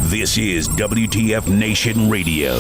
This is WTF Nation Radio.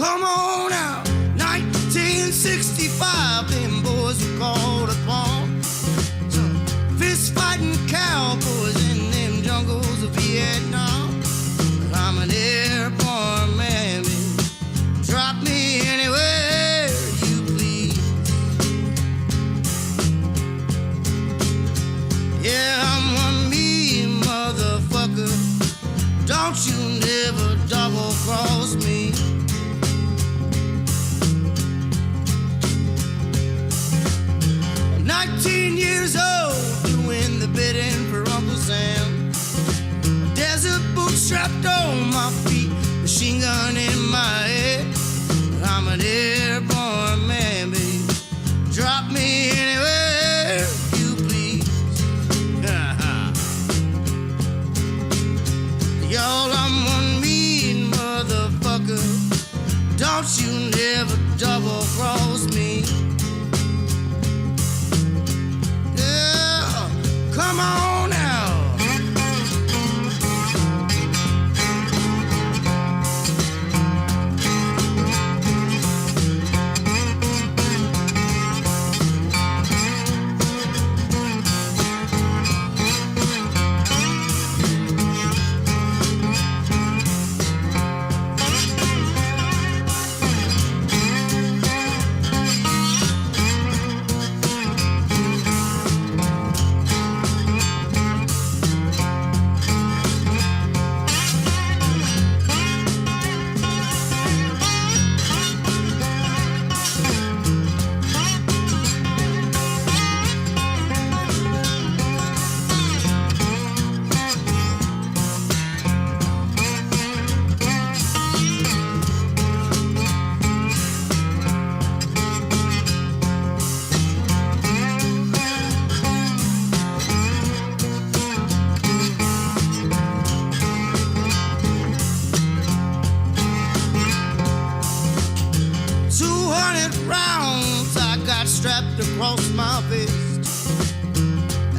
Come on out, 1965, them boys were called upon. Some fist-fighting cowboys in them jungles of Vietnam. I'm an airborne man, baby. Drop me anywhere you please. Yeah, I'm one mean motherfucker. Don't you never double-cross me. 19 years old, doing the bidding for Uncle Sam. Desert boots strapped on my feet, machine gun in my head. I'm an airborne man, baby. Drop me anywhere you please. Y'all, I'm one mean motherfucker. Don't you never double cross me. Come on now. Strapped across my fist,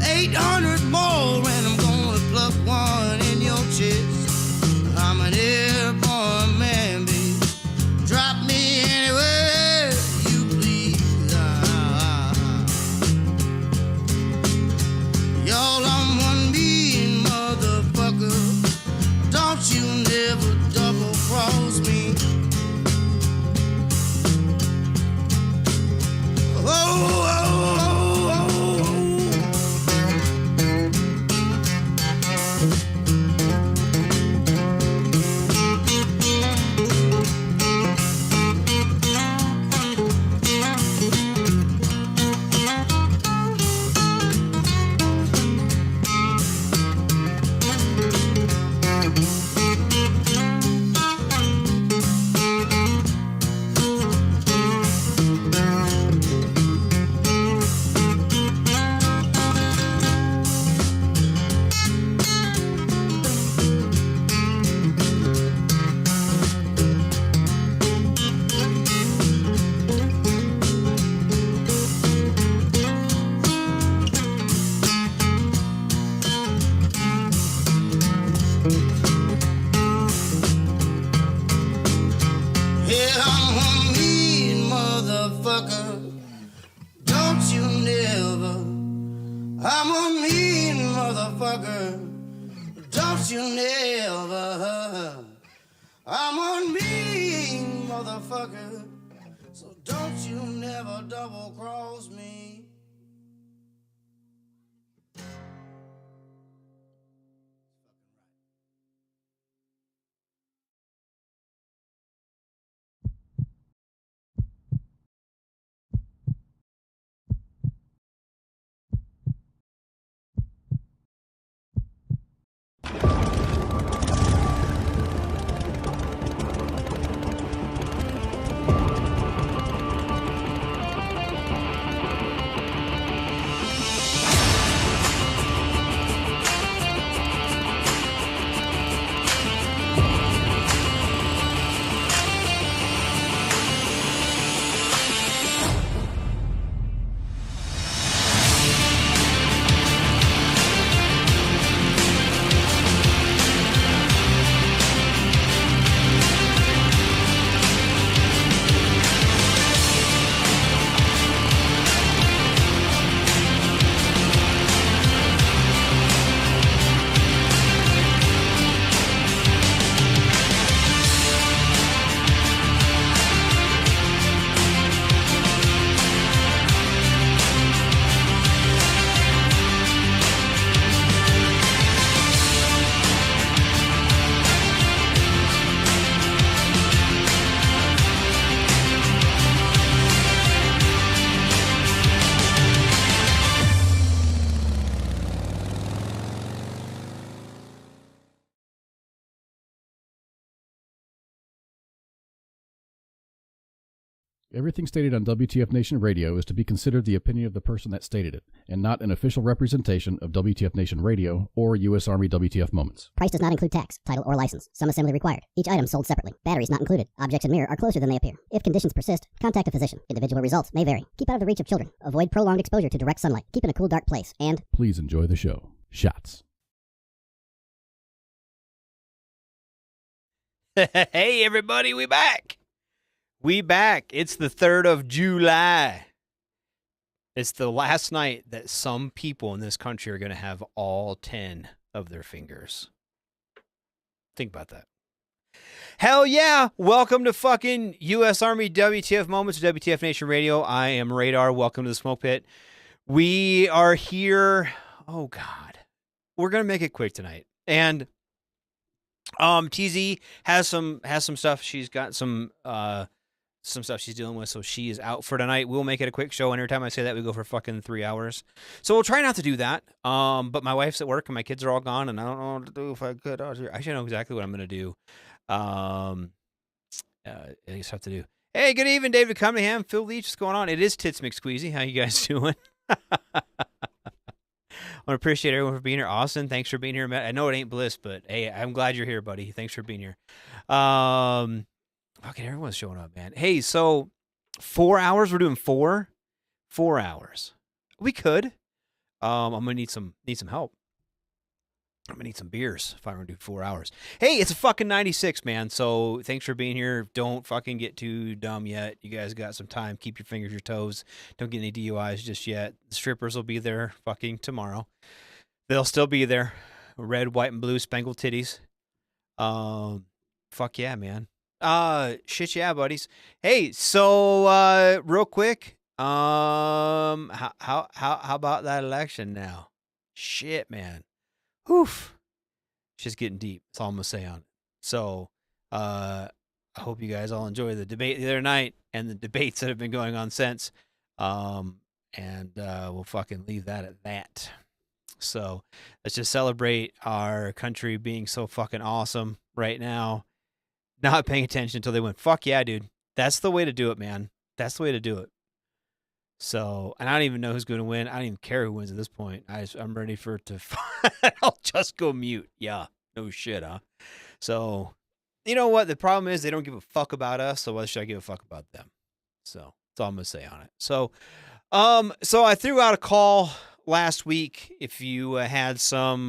800 more, and I'm gonna pluck one in your chest. I'm an airborne man, baby. Drop me anywhere you please. Y'all, I'm one mean motherfucker. Don't you never double cross me. Oh, oh, oh, I'm a mean motherfucker. Don't you never. I'm a mean motherfucker. So don't you never double cross me. Everything stated on WTF Nation Radio is to be considered the opinion of the person that stated it, and not an official representation of WTF Nation Radio or U.S. Army WTF Moments. Price does not include tax, title, or license. Some assembly required. Each item sold separately. Batteries not included. Objects in mirror are closer than they appear. If conditions persist, contact a physician. Individual results may vary. Keep out of the reach of children. Avoid prolonged exposure to direct sunlight. Keep in a cool, dark place. And please enjoy the show. Shots. Hey, everybody, we back. We back. It's the 3rd of July. It's the last night that some people in this country are going to have all 10 of their fingers. Think about that. Hell yeah. Welcome to fucking U.S. Army WTF Moments, WTF Nation Radio. I am Radar. Welcome to the Smoke Pit. We are here. Oh, God. We're going to make it quick tonight. And TZ has some stuff. She's got some stuff she's dealing with, so she is out for tonight. We'll make it a quick show, and every time I say that, we go for fucking 3 hours. So we'll try not to do that. But my wife's at work, and my kids are all gone, and I don't know what to do if I could. I should know exactly what I'm going to do. I just have to do. Hey, good evening, David Cunningham, Phil Leach, what's going on? It is Tits McSqueezy. How you guys doing? I want to appreciate everyone for being here. Austin, thanks for being here. I know it ain't Bliss, but hey, I'm glad you're here, buddy. Thanks for being here. Fucking everyone's showing up, man. Hey, so 4 hours. We're doing 4 hours. We could. I'm gonna need some help. I'm gonna need some beers if I'm gonna do 4 hours. Hey, it's a fucking 96, man. So thanks for being here. Don't fucking get too dumb yet. You guys got some time. Keep your fingers, your toes. Don't get any DUIs just yet. The strippers will be there fucking tomorrow. They'll still be there. Red, white, and blue spangled titties. Fuck yeah, man. Shit yeah, buddies. Hey, so real quick, how about that election now? Shit, man. Oof. It's just getting deep. That's all I'm gonna say on it. So, I hope you guys all enjoy the debate the other night and the debates that have been going on since. And we'll fucking leave that at that. So let's just celebrate our country being so fucking awesome right now. Not paying attention until they went, fuck yeah, dude. That's the way to do it, man. That's the way to do it. So, and I don't even know who's going to win. I don't even care who wins at this point. I'm ready for it to, I'll just go mute. Yeah, no shit, huh? So, you know what? The problem is they don't give a fuck about us, so why should I give a fuck about them? So, that's all I'm going to say on it. So I threw out a call last week if you had some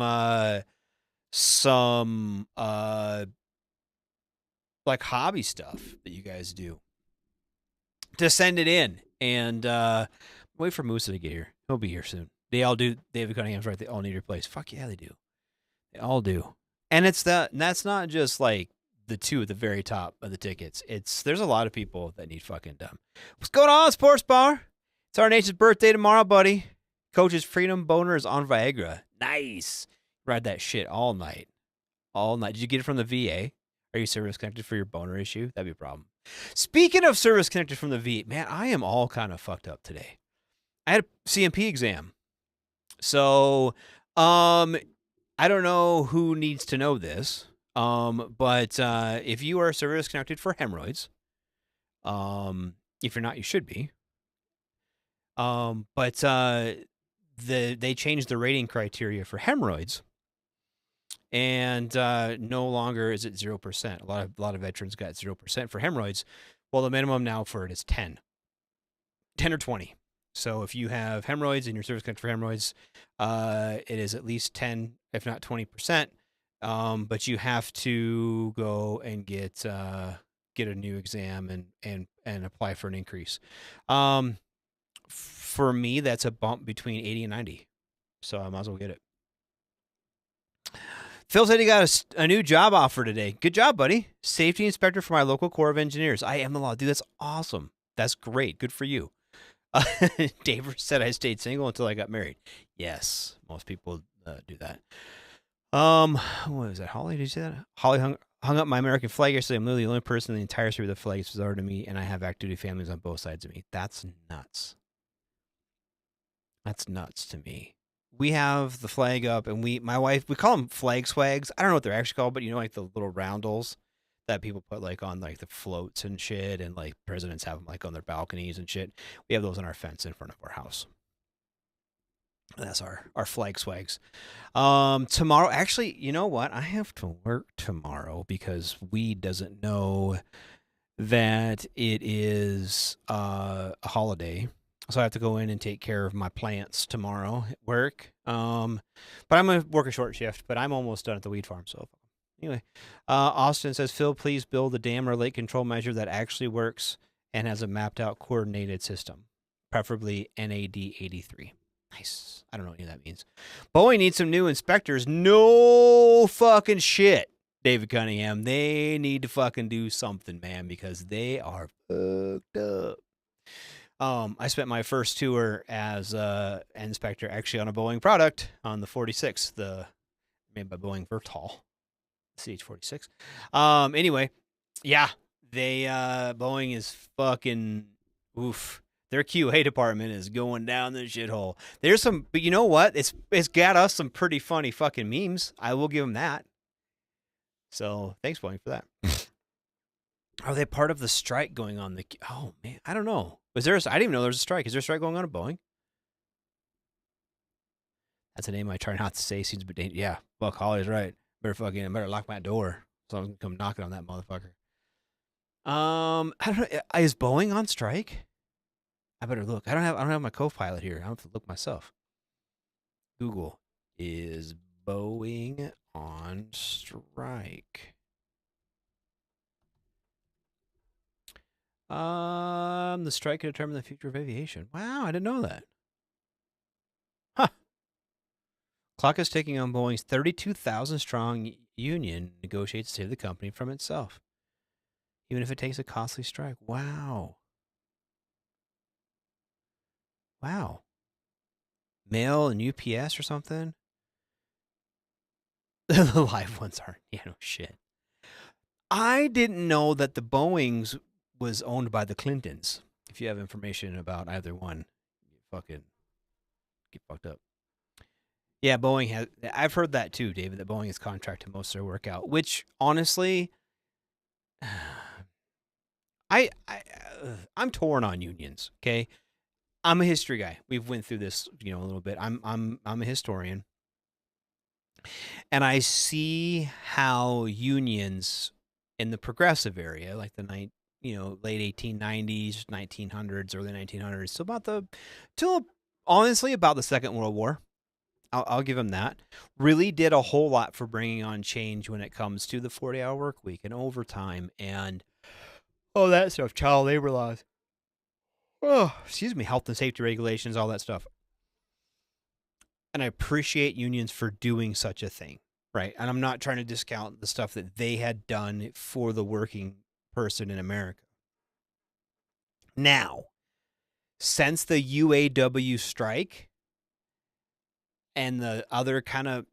like hobby stuff that you guys do, to send it in. And wait for Musa to get here. He'll be here soon. They all do. David Cunningham's right. They all need replaced. Fuck yeah, they do. They all do. And that's not just like the two at the very top of the tickets. There's a lot of people that need fucking done. What's going on, Sports Bar? It's our nation's birthday tomorrow, buddy. Coach's Freedom Boner is on Viagra. Nice. Ride that shit all night. All night. Did you get it from the VA? Are you service connected for your boner issue? That'd be a problem. Speaking of service connected from the VA, man, I am all kind of fucked up today. I had a CMP exam. So, I don't know who needs to know this. But if you are service connected for hemorrhoids, if you're not, you should be. But they changed the rating criteria for hemorrhoids, and no longer is it 0%. A lot of veterans got 0% for hemorrhoids. Well, the minimum now for it is 10 or 20. So if you have hemorrhoids and your service connected for hemorrhoids, it is at least 10, if not 20%. But you have to go and get a new exam and apply for an increase. For me, that's a bump between 80 and 90. So I might as well get it. Phil said he got a new job offer today. Good job, buddy. Safety inspector for my local Corps of Engineers. I am the law. Dude, that's awesome. That's great. Good for you. Dave said I stayed single until I got married. Yes, most people do that. What was that? Holly, did you say that? Holly hung up my American flag yesterday. I'm literally the only person in the entire city with a flag. It's bizarre to me, and I have active duty families on both sides of me. That's nuts. That's nuts to me. We have the flag up, and my wife, we call them flag swags. I don't know what they're actually called, but you know, like the little roundels that people put like on like the floats and shit, and like presidents have them like on their balconies and shit. We have those on our fence in front of our house. That's our flag swags. Tomorrow, actually, you know what? I have to work tomorrow because Weed doesn't know that it is a holiday. So I have to go in and take care of my plants tomorrow at work. But I'm going to work a short shift, but I'm almost done at the weed farm. So anyway, Austin says, Phil, please build a dam or lake control measure that actually works and has a mapped out coordinated system, preferably NAD 83. Nice. I don't know what any of that means. Boeing needs some new inspectors. No fucking shit, David Cunningham. They need to fucking do something, man, because they are fucked up. I spent my first tour as an inspector actually on a Boeing product on the 46, the made by Boeing Vertol, CH-46. Anyway, yeah, they Boeing is fucking oof. Their QA department is going down the shithole. There's some, but you know what? It's got us some pretty funny fucking memes. I will give them that. So thanks, Boeing, for that. Are they part of the strike going on? Oh man, I don't know. I didn't even know there was a strike. Is there a strike going on at Boeing? That's a name I try not to say. Seems a bit dangerous. Yeah, Buck Holly's right. Better lock my door so I'm gonna come knocking on that motherfucker. I don't know. Is Boeing on strike? I better look. I don't have my co-pilot here. I have to look myself. Google, is Boeing on strike? The strike could determine the future of aviation. Wow, I didn't know that. Huh. Clock is ticking on Boeing's 32,000 strong union negotiates to save the company from itself, even if it takes a costly strike. Wow. Wow. Mail and UPS or something? The live ones aren't. Yeah, no shit. I didn't know that the Boeings was owned by the Clintons. If you have information about either one, you fucking get fucked up. Yeah, Boeing has. I've heard that too, David, that Boeing has contracted most of their work out, which honestly, I'm torn on unions, okay? I'm a history guy. We've went through this, a little bit. I'm a historian, and I see how unions in the progressive area, like the late 1890s, 1900s, early 1900s, till honestly about the Second World War. I'll give them that. Really did a whole lot for bringing on change when it comes to the 40-hour work week and overtime and all that stuff, child labor laws. Health and safety regulations, all that stuff. And I appreciate unions for doing such a thing, right? And I'm not trying to discount the stuff that they had done for the working person in America. Now, since the UAW strike and the other kind of,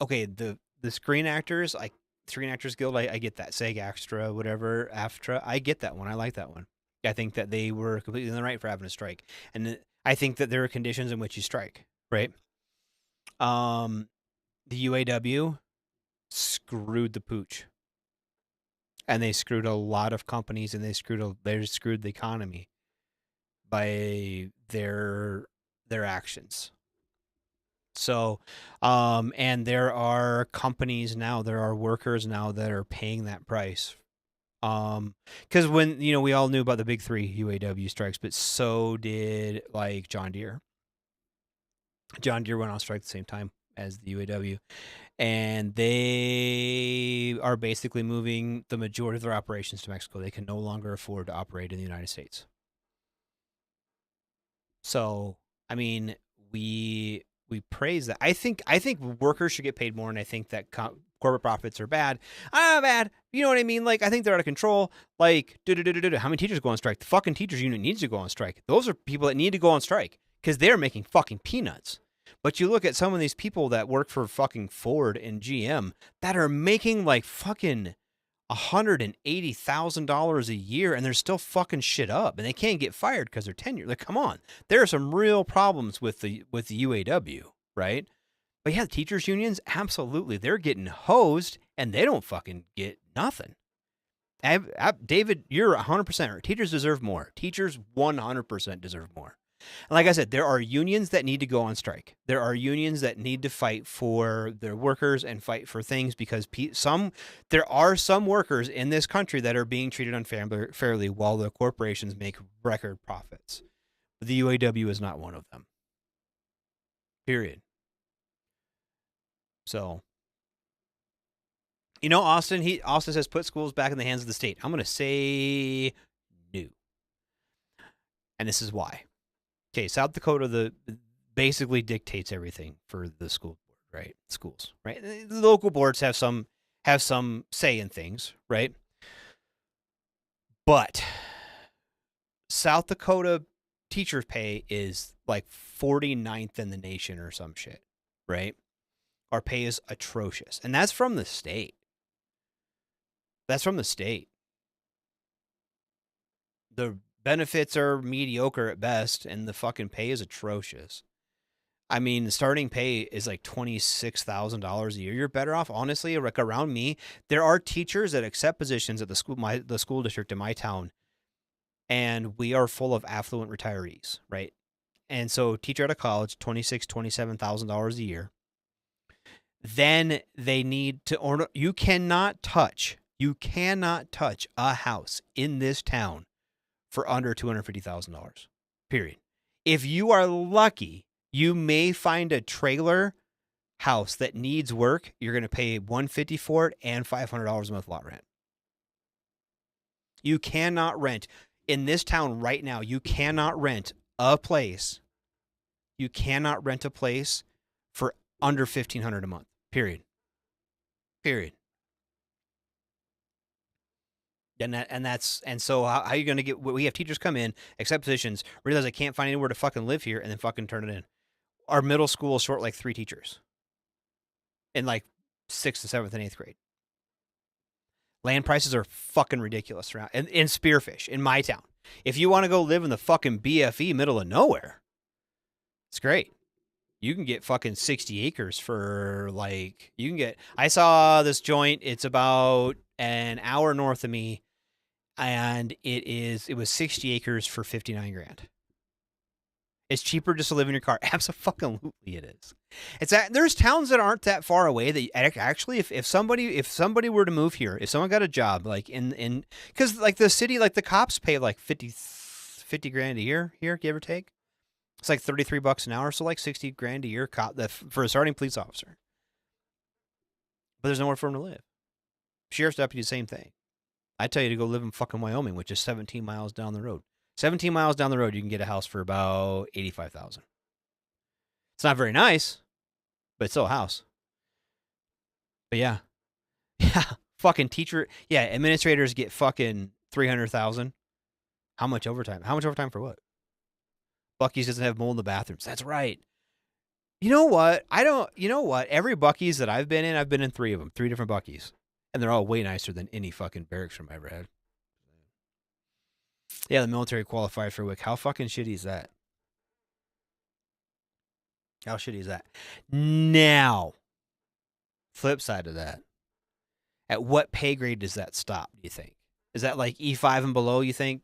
the Screen Actors, like Screen Actors Guild, I get that. SAG-AFTRA, whatever, AFTRA, I get that one. I like that one. I think that they were completely in the right for having a strike. And I think that there are conditions in which you strike, right? The UAW screwed the pooch. And they screwed a lot of companies, and they screwed the economy by their actions. So, and there are companies now, there are workers now that are paying that price. Because when, we all knew about the big three UAW strikes, but so did like John Deere. John Deere went on strike at the same time as the UAW, and they are basically moving the majority of their operations to Mexico. They can no longer afford to operate in the United States. So, I mean, we praise that. I think workers should get paid more, and I think that corporate profits are bad. Bad. You know what I mean? Like, I think they're out of control. Like, how many teachers go on strike? The fucking teachers union needs to go on strike. Those are people that need to go on strike because they're making fucking peanuts. But you look at some of these people that work for fucking Ford and GM that are making like fucking $180,000 a year, and they're still fucking shit up, and they can't get fired because they're tenured. Like, come on, there are some real problems with the UAW, right? But yeah, the teachers unions, absolutely, they're getting hosed, and they don't fucking get nothing. David, you're 100% right. Teachers deserve more. Teachers 100% deserve more. And like I said, there are unions that need to go on strike. There are unions that need to fight for their workers and fight for things because there are some workers in this country that are being treated unfairly while the corporations make record profits. The UAW is not one of them. Period. So, Austin says put schools back in the hands of the state. I'm going to say no. And this is why. Okay, South Dakota basically dictates everything for the school board, right? Schools, right? The local boards have some say in things, right? But South Dakota teacher pay is like 49th in the nation or some shit, right? Our pay is atrocious. And that's from the state. That's from the state. The benefits are mediocre at best, and the fucking pay is atrocious. I mean, the starting pay is like $26,000 a year. You're better off, honestly, like around me. There are teachers that accept positions at the school district in my town, and we are full of affluent retirees, right? And so, teacher out of college, $26,000, $27,000 a year. Then they need to order. You cannot touch a house in this town for under $250,000, period. If you are lucky, you may find a trailer house that needs work. You're going to pay $150 for it and $500 a month lot rent. You cannot rent in this town right now. You cannot rent a place. You cannot rent a place for under $1,500 a month, period. And so how are you going to get? We have teachers come in, accept positions, realize I can't find anywhere to fucking live here, and then fucking turn it in. Our middle school is short like 3 teachers in like 6th, 7th, and 8th grade. Land prices are fucking ridiculous around in Spearfish in my town. If you want to go live in the fucking BFE middle of nowhere, it's great. You can get fucking 60 acres for like I saw this joint. It's about an hour north of me. And it was 60 acres for $59,000. It's cheaper just to live in your car. Absolutely it is. There's towns that aren't that far away that actually, if somebody were to move here, if someone got a job like because like the city, like the cops pay like $50,000 a year here, give or take. It's like $33 an hour, so like $60,000 a year for a starting police officer. But there's nowhere for him to live. Sheriff's deputy, same thing. I tell you to go live in fucking Wyoming, which is 17 miles down the road. 17 miles down the road, you can get a house for about $85,000. It's not very nice, but it's still a house. But yeah, fucking teacher, administrators get fucking $300,000. How much overtime? How much overtime for what? Buc-ee's doesn't have mold in the bathrooms. That's right. You know what? Every Buc-ee's that I've been in 3 of them, 3 different Buc-ee's. And they're all way nicer than any fucking barracks room I've ever had. Yeah, the military qualified for WIC. How fucking shitty is that? How shitty is that? Now, flip side of that. At what pay grade does that stop, do you think? Is that like E5 and below, you think?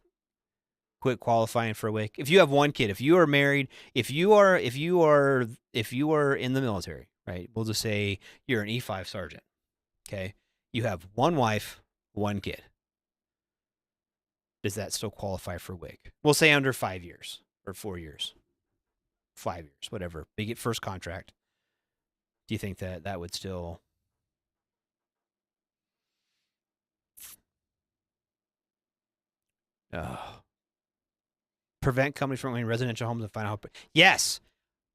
Quit qualifying for WIC. If you have one kid, if you are married, if you are in the military, right? We'll just say you're an E5 sergeant. Okay? You have one wife, one kid. Does that still qualify for WIC? We'll say under 5 years or 4 years. 5 years, whatever. They get first contract. Do you think that would still... Prevent companies from owning residential homes and find out... Yes!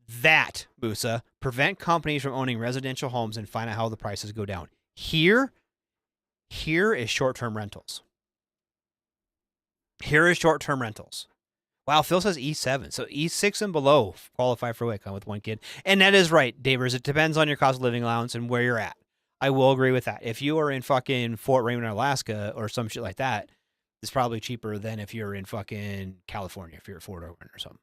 That, Musa. Prevent companies from owning residential homes and find out how the prices go down. Here is short-term rentals. Here is short-term rentals. Wow, Phil says E7. So E6 and below qualify for WIC with one kid. And that is right, Davers. It depends on your cost of living allowance and where you're at. I will agree with that. If you are in fucking Fort Raymond, Alaska, or some shit like that, it's probably cheaper than if you're in fucking California, if you're at Fort Oakland or something.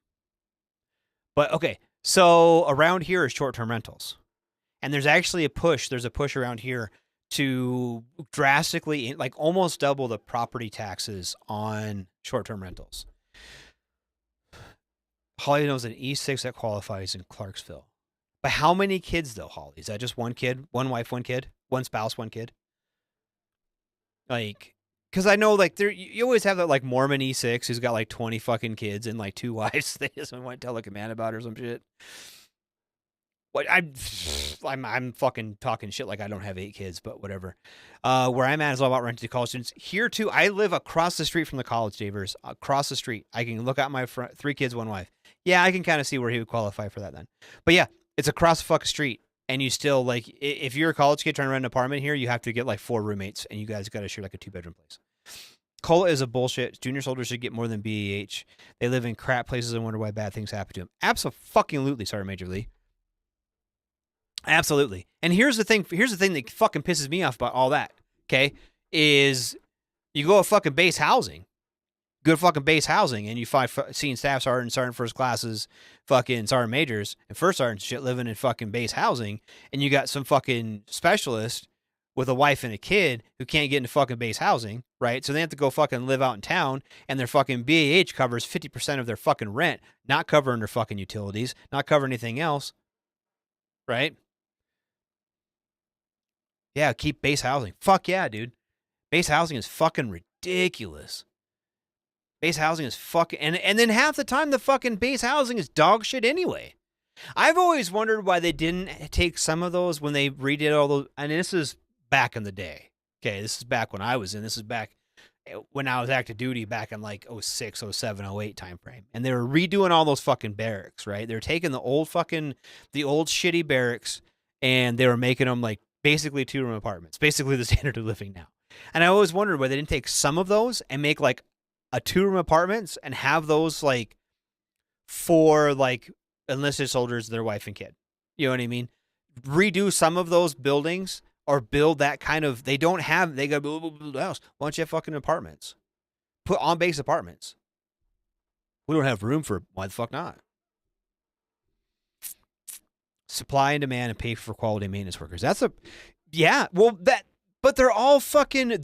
But, okay, so around here is short-term rentals. And there's actually a push. There's a push around here to drastically, like almost double the property taxes on short-term rentals. Holly knows an E6 that qualifies in Clarksville. But how many kids, though, Holly? Is that just one kid? One wife, one kid? One spouse, one kid? Like, because I know, like, you always have that, like, Mormon E6 who's got, like, 20 fucking kids and, like, 2 wives they just want to tell, like, a man about or some shit. What I'm fucking talking shit like I don't have 8 kids, but whatever. Where I'm at is all about renting to college students. Here, too, I live across the street from the college, Davers. Across the street. I can look out my front, 3 kids, 1 wife. Yeah, I can kind of see where he would qualify for that then. But yeah, it's across the fucking street. And you still, like, if you're a college kid trying to rent an apartment here, you have to get, like, 4 roommates. And you guys got to share, like, a 2-bedroom place. COLA is a bullshit. Junior soldiers should get more than BEH. They live in crap places and wonder why bad things happen to them. Absolutely. Sorry, Major Lee. Absolutely. And here's the thing that fucking pisses me off about all that, okay, is you go to fucking base housing. Good fucking base housing, and you find senior staff sergeant, sergeant first classes, fucking sergeant majors, and first sergeant shit living in fucking base housing, and you got some fucking specialist with a wife and a kid who can't get into fucking base housing, right? So they have to go fucking live out in town, and their fucking BAH covers 50% of their fucking rent, not covering their fucking utilities, not covering anything else, right? Yeah, keep base housing. Fuck yeah, dude. Base housing is fucking ridiculous. Base housing is fucking... And then half the time, the fucking base housing is dog shit anyway. I've always wondered why they didn't take some of those when they redid all those... And this is back in the day. Okay, this is back when I was in. This is back when I was active duty back in like 06, 07, 08 time frame. And they were redoing all those fucking barracks, right? They were taking the old shitty barracks, and they were making them like basically 2-room apartments, basically the standard of living now. And I always wondered why they didn't take some of those and make like a 2-room apartments and have those like for like enlisted soldiers, their wife and kid. You know what I mean? Redo some of those buildings or build that kind of, they got to build a house. Why don't you have fucking apartments? Put on base apartments. We don't have room for, why the fuck not? Supply and demand and pay for quality maintenance workers. But they're all fucking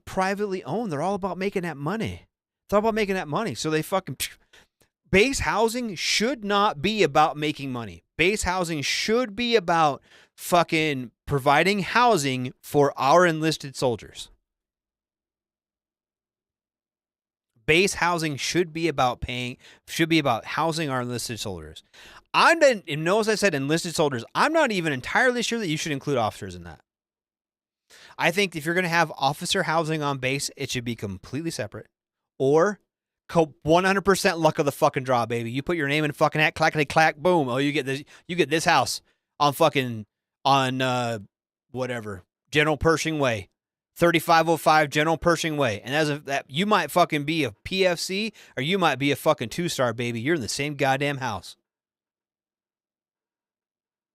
privately owned. They're all about making that money. It's all about making that money. So they fucking, base housing should not be about making money. Base housing should be about fucking providing housing for our enlisted soldiers. Base housing should be about housing our enlisted soldiers. Notice I said enlisted soldiers. I'm not even entirely sure that you should include officers in that. I think if you're going to have officer housing on base, it should be completely separate. Or 100% luck of the fucking draw, baby. You put your name in fucking hat, clackety clack, boom. Oh, you get this house on whatever, General Pershing Way. 3505 General Pershing Way. And you might fucking be a PFC or you might be a fucking 2-star, baby. You're in the same goddamn house.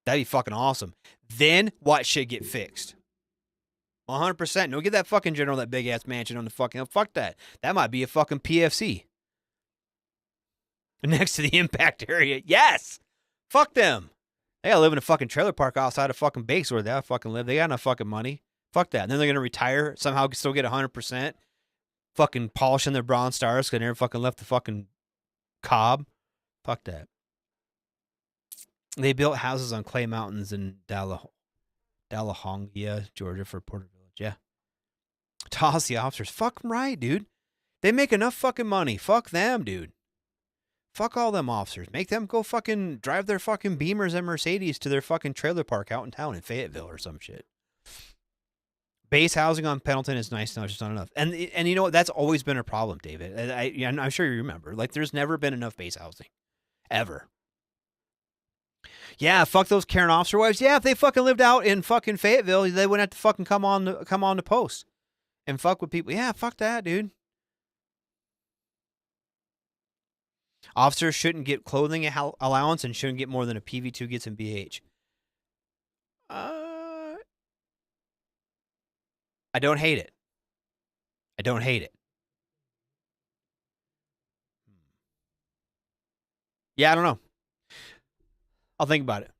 That'd be fucking awesome. Then watch shit get fixed. 100%. Don't get that fucking general that big ass mansion on the fucking... Fuck that. That might be a fucking PFC. Next to the impact area. Yes! Fuck them. They gotta live in a fucking trailer park outside of fucking base where they fucking live. They got enough fucking money. Fuck that. And then they're going to retire, somehow still get 100%, fucking polishing their Bronze Stars because they never fucking left the fucking cob. Fuck that. They built houses on clay mountains in Dallahongia, Georgia for Porter Village. Yeah. Toss the officers. Fuck them right, dude. They make enough fucking money. Fuck them, dude. Fuck all them officers. Make them go fucking drive their fucking Beamers and Mercedes to their fucking trailer park out in town in Fayetteville or some shit. Base housing on Pendleton is nice now, it's just not enough. And you know what? That's always been a problem, David. I'm sure you remember. Like, there's never been enough base housing. Ever. Yeah, fuck those Karen officer wives. Yeah, if they fucking lived out in fucking Fayetteville, they wouldn't have to fucking come on the post and fuck with people. Yeah, fuck that, dude. Officers shouldn't get clothing allowance and shouldn't get more than a PV2 gets in BH. I don't hate it. Yeah, I don't know. I'll think about it.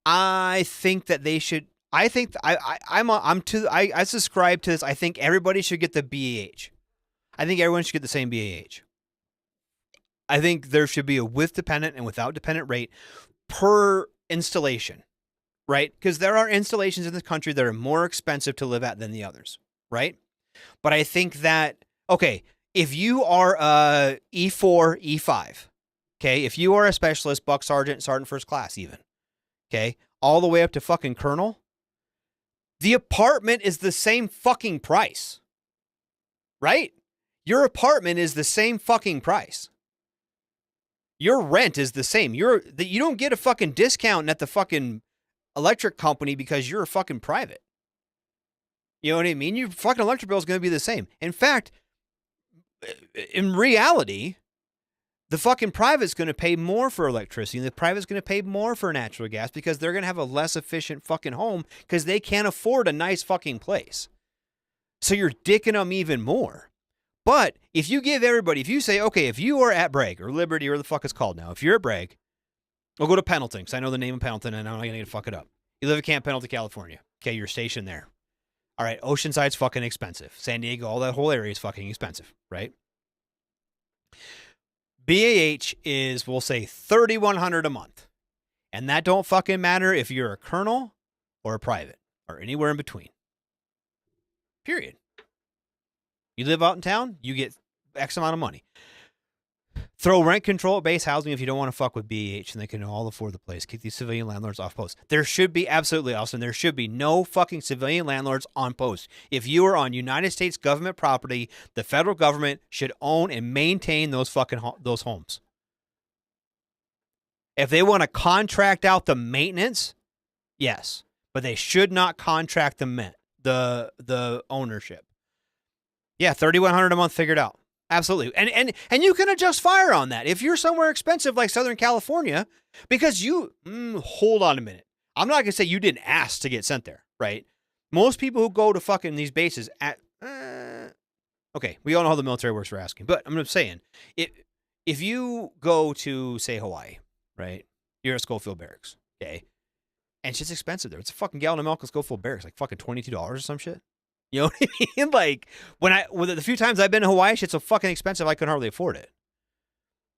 I think that they should. I think I subscribe to this. I think everybody should get the BAH. I think everyone should get the same BAH. I think there should be a with dependent and without dependent rate per installation, right? Because there are installations in this country that are more expensive to live at than the others, right? But I think that, okay, if you are a E4, E5, okay, if you are a specialist, buck sergeant, sergeant first class even, okay, all the way up to fucking colonel, the apartment is the same fucking price, right? Your apartment is the same fucking price. Your rent is the same. You don't get a fucking discount at the fucking electric company because you're a fucking private. You know what I mean? Your fucking electric bill is going to be the same. In fact, in reality, the fucking private's going to pay more for electricity, and the private's going to pay more for natural gas because they're going to have a less efficient fucking home because they can't afford a nice fucking place. So you're dicking them even more. But if you give everybody, if you say, okay, if you are at Bragg or Liberty or the fuck it's called now, if you're at Bragg, we'll go to Pendleton because I know the name of Pendleton and I'm not going to fuck it up. You live at Camp Pendleton, California. Okay, you're stationed there. All right, Oceanside's fucking expensive. San Diego, all that whole area is fucking expensive, right? BAH is, we'll say, $3,100 a month. And that don't fucking matter if you're a colonel or a private or anywhere in between. Period. You live out in town, you get X amount of money. Throw rent control at base housing if you don't want to fuck with BAH and they can all afford the place. Keep these civilian landlords off post. There should be, absolutely, Austin, there should be no fucking civilian landlords on post. If you are on United States government property, the federal government should own and maintain those fucking those homes. If they want to contract out the maintenance, yes, but they should not contract the ownership. Yeah, $3,100 a month figured out. Absolutely. And you can adjust fire on that. If you're somewhere expensive like Southern California, because hold on a minute. I'm not going to say you didn't ask to get sent there, right? Most people who go to fucking these bases okay, we all know how the military works for asking, but I'm just saying, if you go to, say, Hawaii, right? You're at Schofield Barracks, okay? And shit's expensive there. It's a fucking gallon of milk at Schofield Barracks, like fucking $22 or some shit. You know what I mean? Like, the few times I've been to Hawaii, shit's so fucking expensive, I couldn't hardly afford it.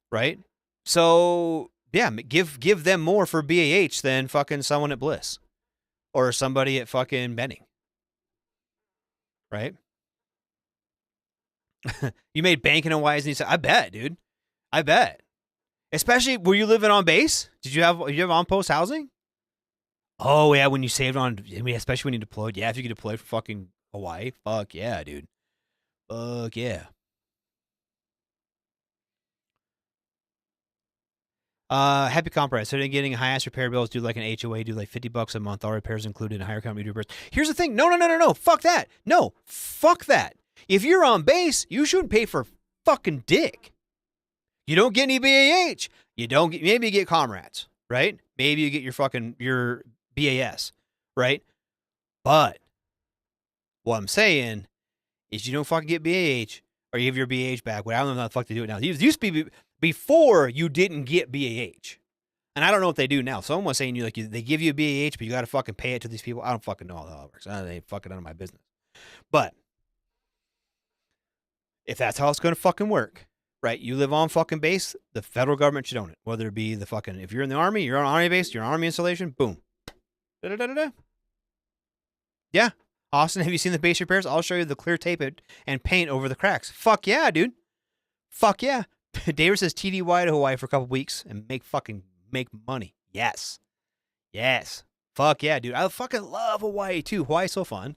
Right? So, yeah, give them more for BAH than fucking someone at Bliss. Or somebody at fucking Benning. Right? You made bank in Hawaii, and you said, I bet, dude. I bet. Especially, were you living on base? Did you have on-post housing? Oh, yeah, when you saved on, especially when you deployed. Yeah, if you could deploy for fucking Hawaii, fuck yeah, dude. Fuck yeah. Happy Compress. So then getting high-ass repair bills, do like an HOA, do like $50 a month, all repairs included, higher company repairs. Here's the thing. No. Fuck that. No, fuck that. If you're on base, you shouldn't pay for fucking dick. You don't get any BAH. Maybe you get comrades, right? Maybe you get your BAS, right? But what I'm saying is you don't fucking get BAH or you give your BAH back. Well, I don't know how the fuck they do it now. It used to be before you didn't get BAH. And I don't know what they do now. Someone was saying they give you a BAH, but you got to fucking pay it to these people. I don't fucking know how that works. They ain't fucking none of my business. But if that's how it's going to fucking work, right? You live on fucking base, the federal government should own it. Whether it be the fucking, if you're in the Army, you're on Army base, you're on Army installation, boom. Da-da-da-da-da. Yeah. Austin, have you seen the base repairs? I'll show you the clear tape and paint over the cracks. Fuck yeah, dude. Fuck yeah. David says TDY to Hawaii for a couple weeks and make money. Yes. Yes. Fuck yeah, dude. I fucking love Hawaii too. Hawaii's so fun.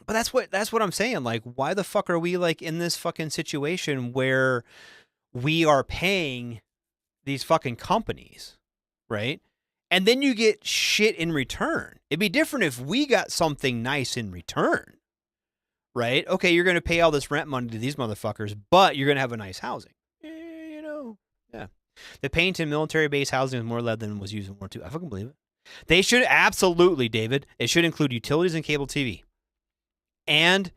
But that's what I'm saying. Like, why the fuck are we like in this fucking situation where we are paying these fucking companies, right? And then you get shit in return. It'd be different if we got something nice in return, right? Okay, you're going to pay all this rent money to these motherfuckers, but you're going to have a nice housing. Yeah. The Payton military base housing is more lead than was used in World War II. I fucking believe it. They should absolutely, David, it should include utilities and cable TV. And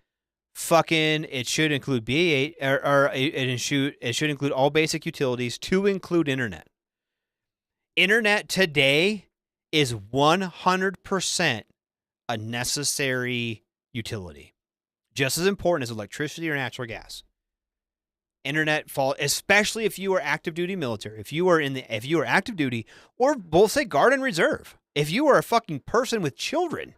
fucking, it should include BA8, or it should include all basic utilities to include internet. Internet today is 100% a necessary utility, just as important as electricity or natural gas. Internet especially if you are active duty military, if you are active duty, or we'll say guard and reserve, if you are a fucking person with children,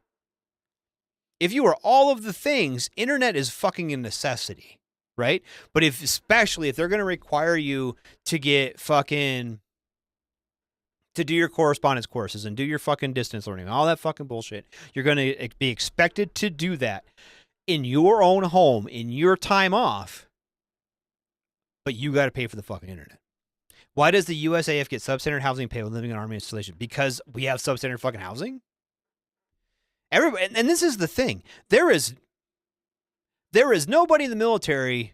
if you are all of the things, internet is fucking a necessity, right? But especially if they're going to require you to get fucking, to do your correspondence courses and do your fucking distance learning, all that fucking bullshit, you're going to be expected to do that in your own home, in your time off, but you got to pay for the fucking internet. Why does the USAF get substandard housing pay when living in Army installation? Because we have substandard fucking housing? Everybody, and this is the thing. There is nobody in the military,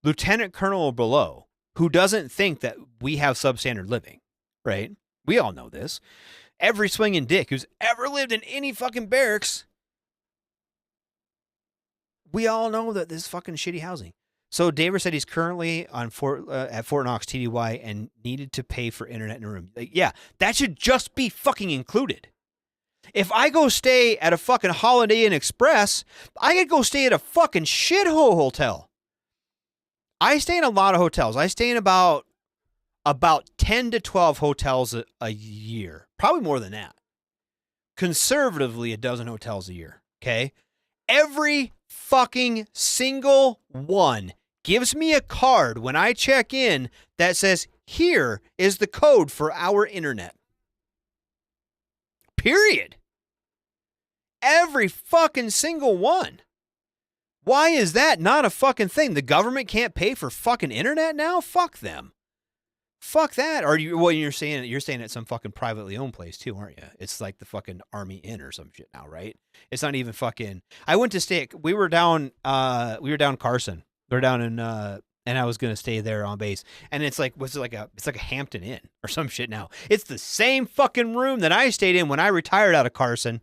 lieutenant colonel or below, who doesn't think that we have substandard living, right? We all know this. Every swinging dick who's ever lived in any fucking barracks, we all know that this is fucking shitty housing. So David said he's currently on at Fort Knox TDY and needed to pay for internet in a room. Yeah, that should just be fucking included. If I go stay at a fucking Holiday Inn Express, I could go stay at a fucking shithole hotel. I stay in a lot of hotels. I stay in about 10 to 12 hotels a year. Probably more than that. Conservatively, a dozen hotels a year. Okay? Every fucking single one gives me a card when I check in that says, here is the code for our internet. Period. Every fucking single one. Why is that not a fucking thing? The government can't pay for fucking internet now? Fuck them. Fuck that. Or you're saying at some fucking privately owned place too, aren't you? It's like the fucking Army Inn or some shit now, right? It's not even fucking. I went to stay. We were down Carson. We were down in and I was gonna stay there on base. And it's like it's like a Hampton Inn or some shit now. It's the same fucking room that I stayed in when I retired out of Carson.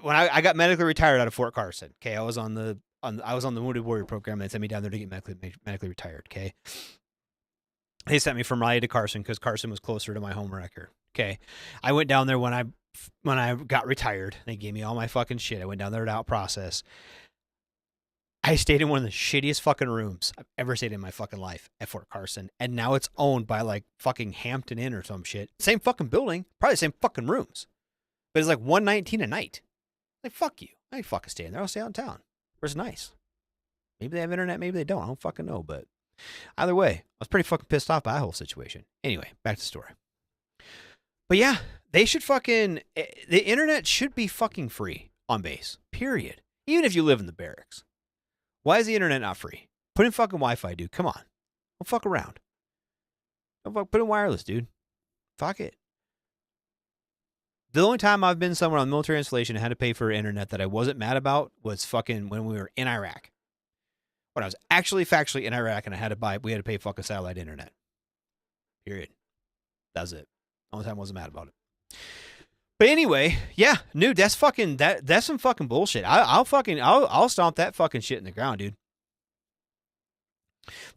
When I got medically retired out of Fort Carson. Okay, I was on the Wounded Warrior program. They sent me down there to get medically retired. Okay. They sent me from Raleigh to Carson because Carson was closer to my home wrecker. Okay. I went down there when I got retired. They gave me all my fucking shit. I went down there to out process. I stayed in one of the shittiest fucking rooms I've ever stayed in my fucking life at Fort Carson. And now it's owned by like fucking Hampton Inn or some shit. Same fucking building, probably the same fucking rooms. But it's like $119 a night. Like, fuck you. I ain't fucking staying there. I'll stay out in town. Where it's nice. Maybe they have internet, maybe they don't. I don't fucking know. But either way, I was pretty fucking pissed off by that whole situation. Anyway, back to the story. But yeah, they should fucking, the internet should be fucking free on base. Period. Even if you live in the barracks. Why is the internet not free? Put in fucking Wi-Fi, dude. Come on. Don't fuck around. Put in wireless, dude. Fuck it. The only time I've been somewhere on military installation and had to pay for internet that I wasn't mad about was fucking when we were in Iraq. When I was actually factually in Iraq and we had to pay fucking satellite internet. Period. That was it. Only time I wasn't mad about it. But anyway, yeah, dude, that's some fucking bullshit. I'll stomp that fucking shit in the ground, dude.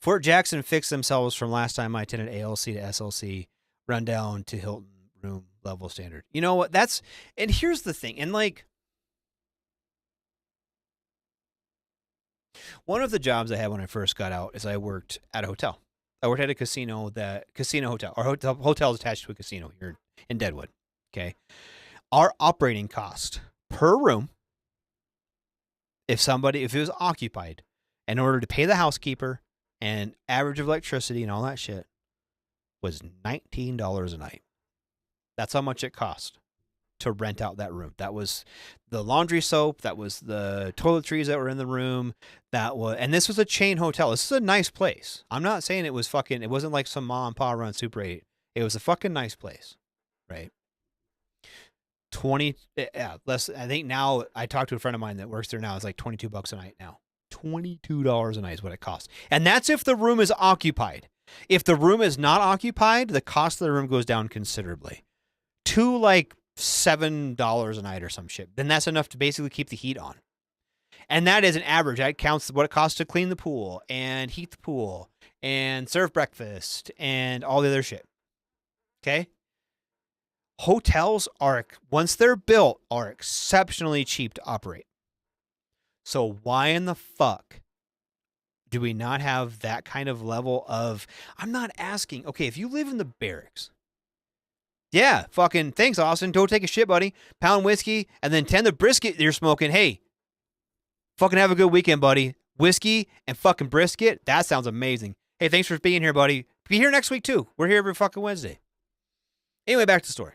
Fort Jackson fixed themselves from last time I attended ALC to SLC, run down to Hilton room level standard. You know what? And here's the thing. And like, one of the jobs I had when I first got out is I worked at a hotel. I worked at a casino hotel. Our hotel is attached to a casino here in Deadwood. Okay. Our operating cost per room, if it was occupied, in order to pay the housekeeper and average of electricity and all that shit, was $19 a night. That's how much it cost to rent out that room. That was the laundry soap. That was the toiletries that were in the room. And this was a chain hotel. This is a nice place. I'm not saying it wasn't like some mom and pop run Super 8. It was a fucking nice place, right? Less. I think now I talked to a friend of mine that works there now. It's like $22 a night now. $22 a night is what it costs. And that's if the room is occupied. If the room is not occupied, the cost of the room goes down considerably to like $7 a night or some shit. Then that's enough to basically keep the heat on. And that is an average. That counts what it costs to clean the pool and heat the pool and serve breakfast and all the other shit. Okay? Hotels are, once they're built, are exceptionally cheap to operate. So why in the fuck do we not have that kind of level of, I'm not asking, okay, if you live in the barracks, yeah, fucking thanks, Austin. Go take a shit, buddy. Pound whiskey and then tend the brisket you're smoking. Hey, fucking have a good weekend, buddy. Whiskey and fucking brisket. That sounds amazing. Hey, thanks for being here, buddy. Be here next week, too. We're here every fucking Wednesday. Anyway, back to the story.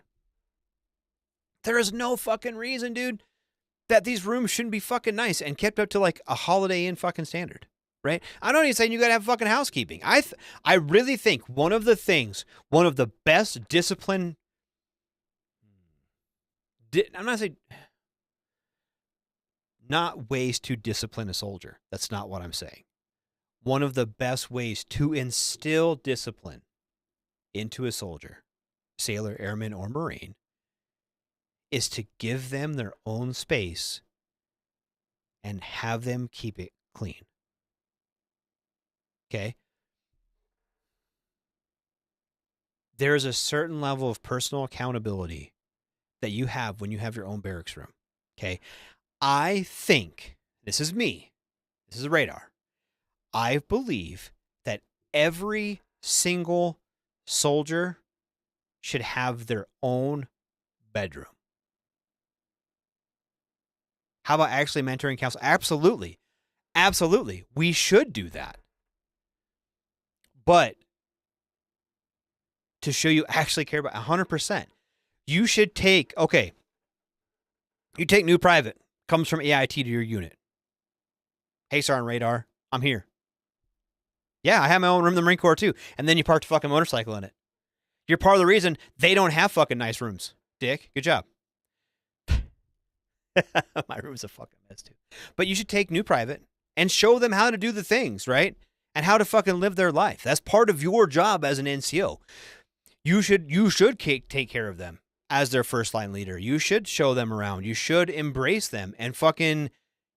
There is no fucking reason, dude, that these rooms shouldn't be fucking nice and kept up to like a Holiday Inn fucking standard, right? I'm not even saying you got to have fucking housekeeping. I really think one of the best discipline, I'm not saying, not ways to discipline a soldier. That's not what I'm saying. One of the best ways to instill discipline into a soldier, sailor, airman, or Marine, is to give them their own space and have them keep it clean. Okay? There's a certain level of personal accountability that you have when you have your own barracks room. Okay? I think, this is me, this is radar, I believe that every single soldier should have their own bedroom. How about actually mentoring counsel? Absolutely. Absolutely. We should do that. But to show you actually care about 100%, you should take, okay, you take new private, comes from AIT to your unit. Hey, Sergeant Radar, I'm here. Yeah, I have my own room in the Marine Corps too. And then you parked a fucking motorcycle in it. You're part of the reason they don't have fucking nice rooms, dick. Good job. My room's a fucking mess too. But you should take new private and show them how to do the things, right? And how to fucking live their life. That's part of your job as an NCO. You should take care of them as their first line leader. You should show them around. You should embrace them and fucking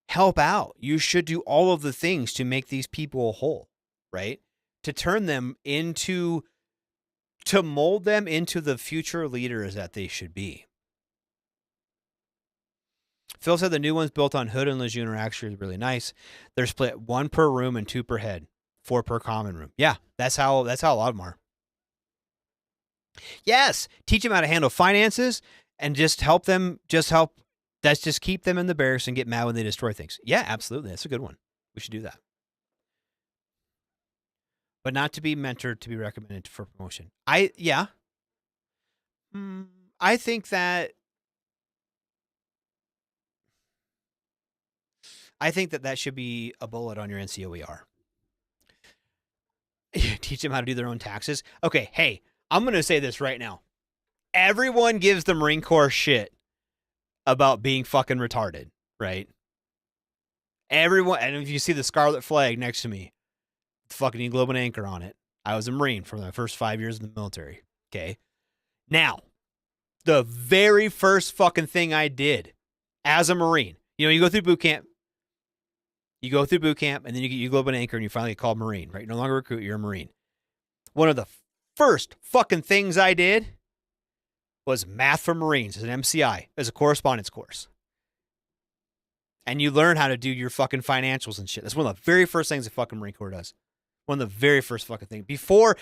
help out. You should do all of the things to make these people whole, right? To turn them into, to mold them into the future leaders that they should be. Phil said the new ones built on Hood and Lejeune are actually really nice. They're split 1 per room and 2 per head, 4 per common room. Yeah, that's how a lot of them are. Yes, teach them how to handle finances and just help them, that's just keep them in the barracks and get mad when they destroy things. Yeah, absolutely. That's a good one. We should do that. But not to be mentored, to be recommended for promotion. I think that should be a bullet on your NCOER. Teach them how to do their own taxes. Okay, hey, I'm going to say this right now. Everyone gives the Marine Corps shit about being fucking retarded, right? Everyone, and if you see the scarlet flag next to me, the fucking Eagle Globe and Anchor on it, I was a Marine for my first 5 years in the military, okay? Now, the very first fucking thing I did as a Marine, you go through boot camp, and then you get Eagle Globe and Anchor, and you finally get called Marine, right? No longer recruit, you're a Marine. One of the first fucking things I did was math for Marines as an MCI, as a correspondence course. And you learn how to do your fucking financials and shit. That's one of the very first things the fucking Marine Corps does. One of the very first fucking things. Before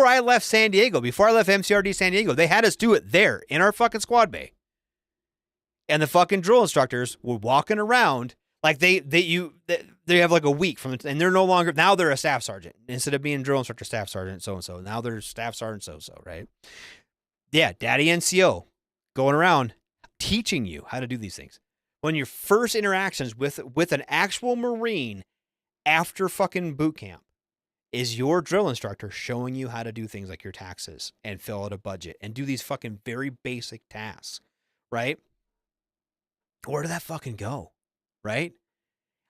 I left San Diego, before I left MCRD San Diego, they had us do it there in our fucking squad bay. And the fucking drill instructors were walking around like they have like a week and they're no longer, now they're a staff sergeant. Instead of being drill instructor, staff sergeant, so-and-so. Now they're staff sergeant, so-so, right? Yeah, Daddy NCO going around teaching you how to do these things. When your first interactions with an actual Marine after fucking boot camp is your drill instructor showing you how to do things like your taxes and fill out a budget and do these fucking very basic tasks, right? Where did that fucking go, right?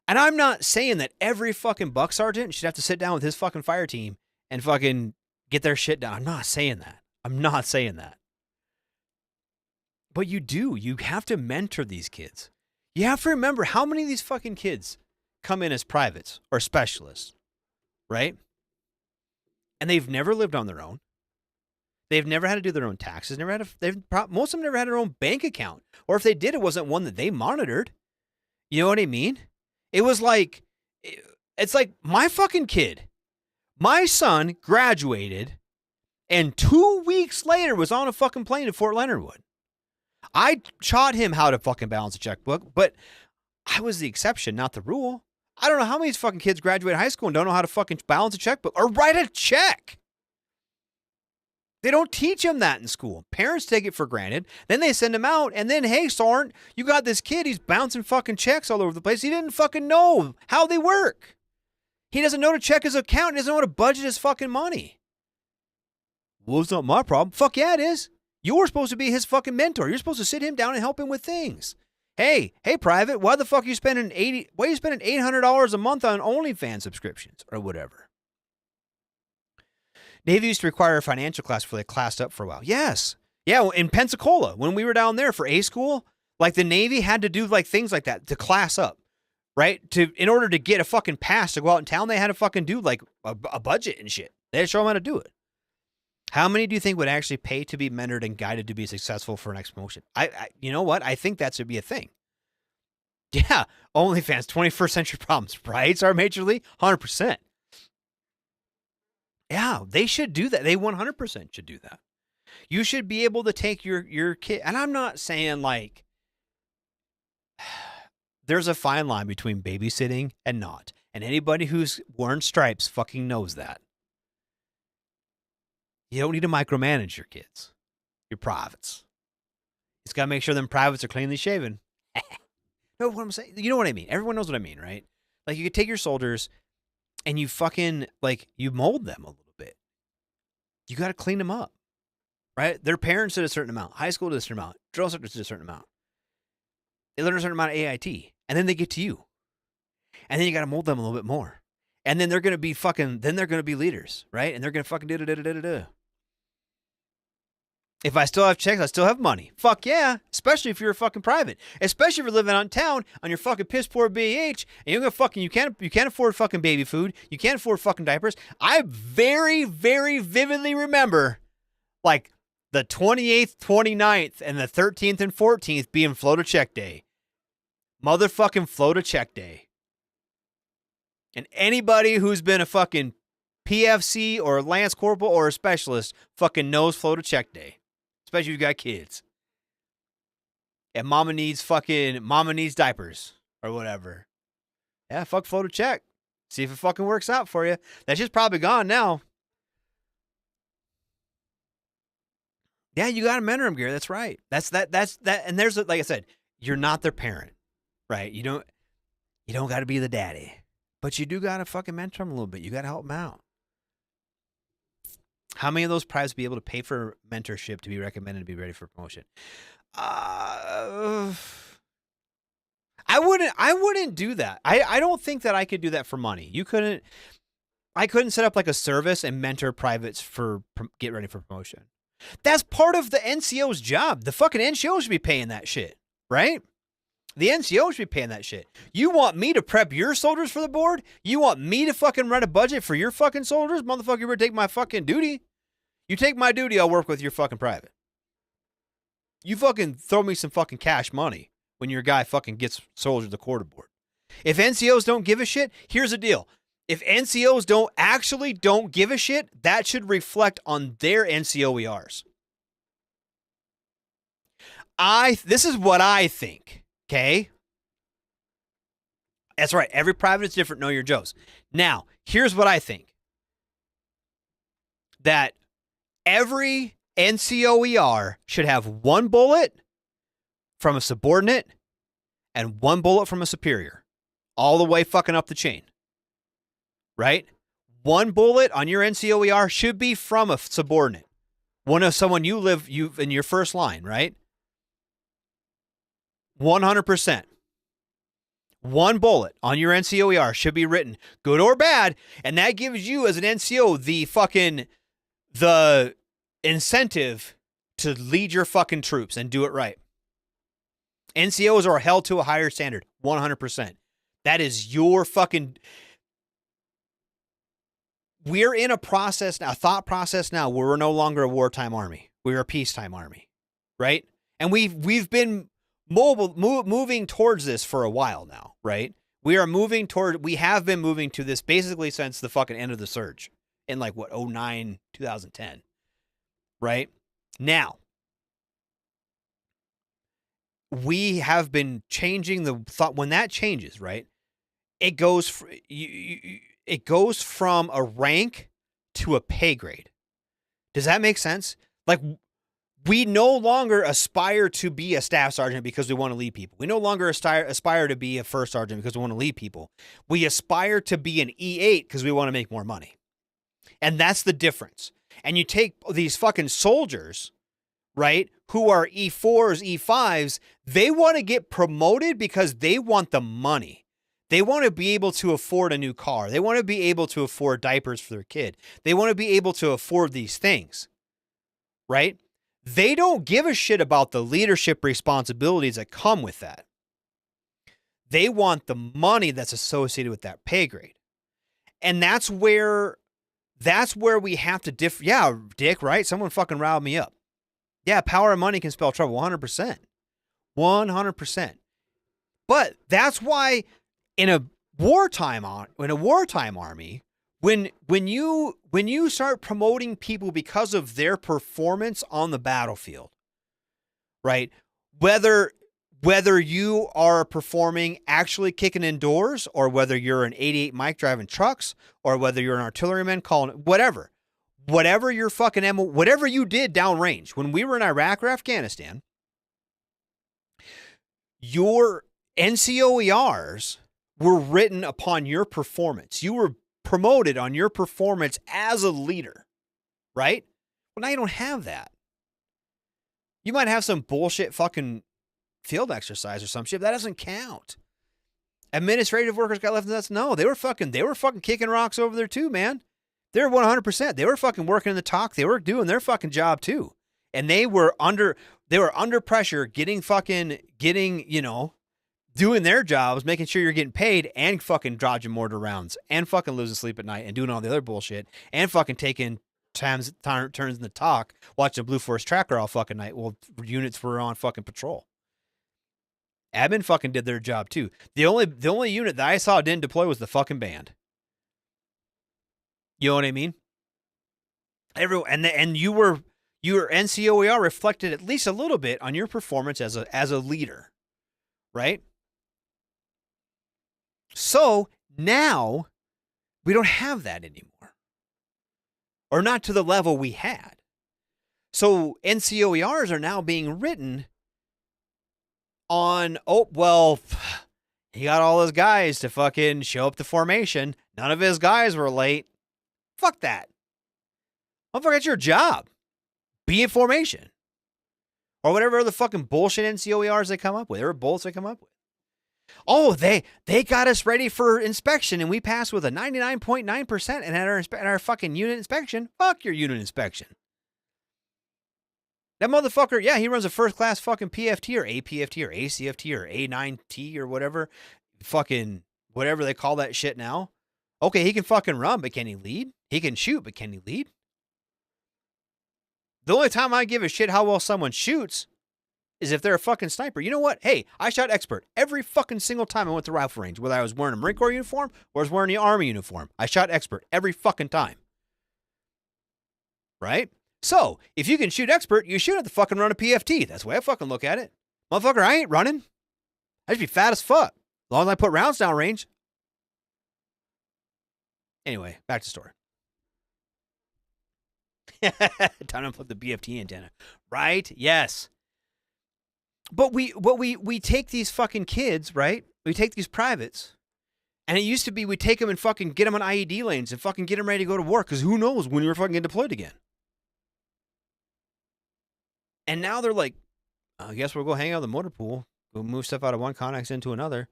And I'm not saying that every fucking buck sergeant should have to sit down with his fucking fire team and fucking get their shit done. I'm not saying that. But you do. You have to mentor these kids. You have to remember how many of these fucking kids come in as privates or specialists, right? And they've never lived on their own. They've never had to do their own taxes. Most of them never had their own bank account. Or if they did, it wasn't one that they monitored. You know what I mean? It was like, it's like my fucking kid. My son graduated and 2 weeks later was on a fucking plane to Fort Leonard Wood. I taught him how to fucking balance a checkbook, but I was the exception, not the rule. I don't know how many of these fucking kids graduate high school and don't know how to fucking balance a checkbook or write a check. They don't teach them that in school. Parents take it for granted. Then they send them out, and then, hey, Soren, you got this kid. He's bouncing fucking checks all over the place. He didn't fucking know how they work. He doesn't know to check his account. He doesn't know how to budget his fucking money. Well, it's not my problem. Fuck yeah, it is. You're supposed to be his fucking mentor. You're supposed to sit him down and help him with things. Hey, private, why the fuck are you spending $800 a month on OnlyFans subscriptions or whatever? Navy used to require a financial class before they classed up for a while. Yes. Yeah, in Pensacola, when we were down there for A school, like the Navy had to do like things like that to class up, right? In order to get a fucking pass to go out in town, they had to fucking do like a budget and shit. They had to show them how to do it. How many do you think would actually pay to be mentored and guided to be successful for an next promotion? You know what? I think that should be a thing. Yeah, OnlyFans, 21st century problems, right? Our Major League, 100%. Yeah, they should do that. They 100% should do that. You should be able to take your kid, and I'm not saying like there's a fine line between babysitting and not. And anybody who's worn stripes fucking knows that. You don't need to micromanage your kids, your privates. You just got to make sure them privates are cleanly shaven. Know what I'm saying? You know what I mean? Everyone knows what I mean, right? Like you could take your soldiers and you fucking, like, you mold them a little bit. You got to clean them up, right? Their parents did a certain amount. High school did a certain amount. Drill instructors did a certain amount. They learn a certain amount of AIT. And then they get to you. And then you got to mold them a little bit more. And then they're going to be leaders, right? And they're going to fucking do. If I still have checks, I still have money. Fuck yeah. Especially if you're a fucking private. Especially if you're living out in town on your fucking piss poor BH and you're gonna fucking you can't afford fucking baby food. You can't afford fucking diapers. I very, very vividly remember like the 28th, 29th, and the 13th and 14th being float a check day. Motherfucking float a check day. And anybody who's been a fucking PFC or a Lance Corporal or a specialist fucking knows float a check day. Especially if you got kids. And mama needs diapers or whatever. Yeah, fuck float a check. See if it fucking works out for you. That shit's probably gone now. Yeah, you got to mentor them, Gary. That's right. That's that. And there's, like I said, you're not their parent, right? You don't got to be the daddy. But you do got to fucking mentor them a little bit. You got to help them out. How many of those privates be able to pay for mentorship to be recommended to be ready for promotion? I wouldn't do that. I don't think that I could do that for money. I couldn't set up like a service and mentor privates for get ready for promotion. That's part of the NCO's job. The fucking NCO should be paying that shit, right? The NCO should be paying that shit. You want me to prep your soldiers for the board? You want me to fucking write a budget for your fucking soldiers? Motherfucker, you better take my fucking duty. You take my duty, I'll work with your fucking private. You fucking throw me some fucking cash money when your guy fucking gets soldiers to the quarter board. If NCOs don't give a shit, here's the deal. If NCOs don't give a shit, that should reflect on their NCOERs. This is what I think. Okay? That's right. Every private is different. Know your Joes. Now, here's what I think. That every NCOER should have one bullet from a subordinate and one bullet from a superior. All the way fucking up the chain. Right? One bullet on your NCOER should be from a subordinate. One of someone you in your first line, right? 100%. One bullet on your NCOER should be written, good or bad, and that gives you as an NCO the incentive to lead your fucking troops and do it right. NCOs are held to a higher standard, 100%. That is your fucking... We're in a process now, a thought process now, where we're no longer a wartime army. We're a peacetime army, right? And we've been moving towards this for a while now, right? We have been moving to this basically since the fucking end of the surge in like, what, 09, 2010, right? Now, we have been changing the thought. When that changes, right, it goes it goes from a rank to a pay grade. Does that make sense? Like, we no longer aspire to be a staff sergeant because we want to lead people. We no longer aspire to be a first sergeant because we want to lead people. We aspire to be an E8 because we want to make more money. And that's the difference. And you take these fucking soldiers, right, who are E4s, E5s, they want to get promoted because they want the money. They want to be able to afford a new car. They want to be able to afford diapers for their kid. They want to be able to afford these things, right? They don't give a shit about the leadership responsibilities that come with that. They want the money that's associated with that pay grade. And that's where we have to differ. Yeah, Dick, right? Someone fucking riled me up. Yeah, power and money can spell trouble, 100%. 100%. But that's why in a wartime army, when you start promoting people because of their performance on the battlefield, right? Whether you are performing actually kicking in doors, or whether you're an 88 mic driving trucks, or whether you're an artilleryman calling, whatever your fucking whatever you did downrange. When we were in Iraq or Afghanistan, your NCOERs were written upon your performance. You were promoted on your performance as a leader, right? Well, now you don't have that. You might have some bullshit fucking field exercise or some shit, but that doesn't count. Administrative workers got left in that. No, they were fucking kicking rocks over there too, man. They're 100%. They were fucking working in the talk. They were doing their fucking job too. And they were under pressure, doing their jobs, making sure you're getting paid, and fucking dodging mortar rounds, and fucking losing sleep at night, and doing all the other bullshit, and fucking taking turns in the talk, watching Blue Force Tracker all fucking night while units were on fucking patrol. Admin fucking did their job too. The only unit that I saw didn't deploy was the fucking band. You know what I mean? Your NCOER reflected at least a little bit on your performance as a leader, right? So now we don't have that anymore, or not to the level we had. So NCOERs are now being written on, he got all his guys to fucking show up to formation. None of his guys were late. Fuck that. Motherfucker, that's your job. Be in formation. Or whatever other fucking bullshit NCOERs they come up with. Whatever bullets they come up with. Oh, they got us ready for inspection, and we passed with a 99.9% and at our fucking unit inspection. Fuck your unit inspection. That motherfucker, yeah, he runs a first class fucking PFT or APFT or ACFT or A9T or whatever. Fucking whatever they call that shit now. Okay, he can fucking run, but can he lead? He can shoot, but can he lead? The only time I give a shit how well someone shoots is if they're a fucking sniper. You know what? Hey, I shot expert every fucking single time I went to rifle range, whether I was wearing a Marine Corps uniform or I was wearing the Army uniform. I shot expert every fucking time. Right? So, if you can shoot expert, you should have to fucking run a PFT. That's the way I fucking look at it. Motherfucker, I ain't running. I just be fat as fuck. As long as I put rounds down range. Anyway, back to story. Time to put the BFT antenna. Right? Yes. But we take these fucking kids, right? We take these privates. And it used to be we take them and fucking get them on IED lanes and fucking get them ready to go to work. Because who knows when you're fucking getting deployed again. And now they're like, I guess we'll go hang out in the motor pool. We'll move stuff out of one connex into another.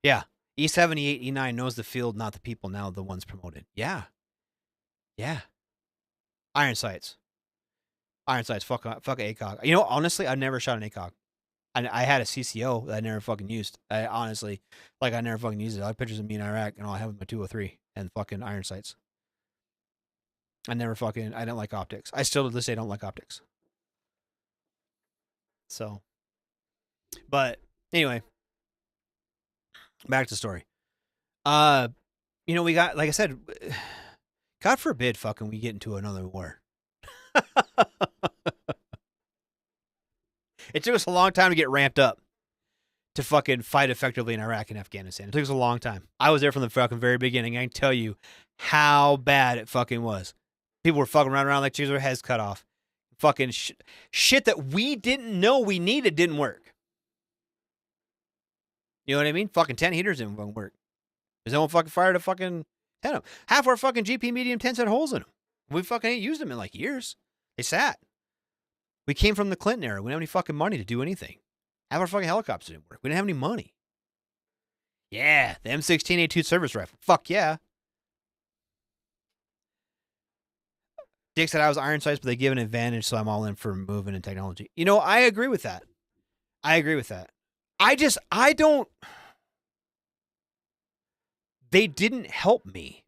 Yeah. E78, E9 knows the field, not the people, now the ones promoted. Yeah. Yeah. Iron sights. Iron sights, fuck ACOG. You know, honestly, I never shot an ACOG. I had a CCO that I never fucking used. I honestly, like, I never fucking used it. I have pictures of me in Iraq, and all I have is my 203 and fucking iron sights. I didn't like optics. I still to this day don't like optics. So, but anyway, back to the story. You know, we got, like I said, God forbid fucking we get into another war. It took us a long time to get ramped up to fucking fight effectively in Iraq and Afghanistan. It took us a long time. I was there from the fucking very beginning. I can tell you how bad it fucking was. People were fucking running around like chickens with their heads cut off. Fucking shit that we didn't know we needed didn't work. You know what I mean? Fucking 10 heaters didn't fucking work. Because no one fucking fired a fucking 10 of them. Half our fucking GP medium 10s had holes in them. We fucking ain't used them in like years. They sat. We came from the Clinton era. We didn't have any fucking money to do anything. Half our fucking helicopters didn't work. We didn't have any money. Yeah, the M16A2 service rifle. Fuck yeah. Dick said I was iron sights, but they give an advantage, so I'm all in for movement and technology. You know, I agree with that. I don't. They didn't help me.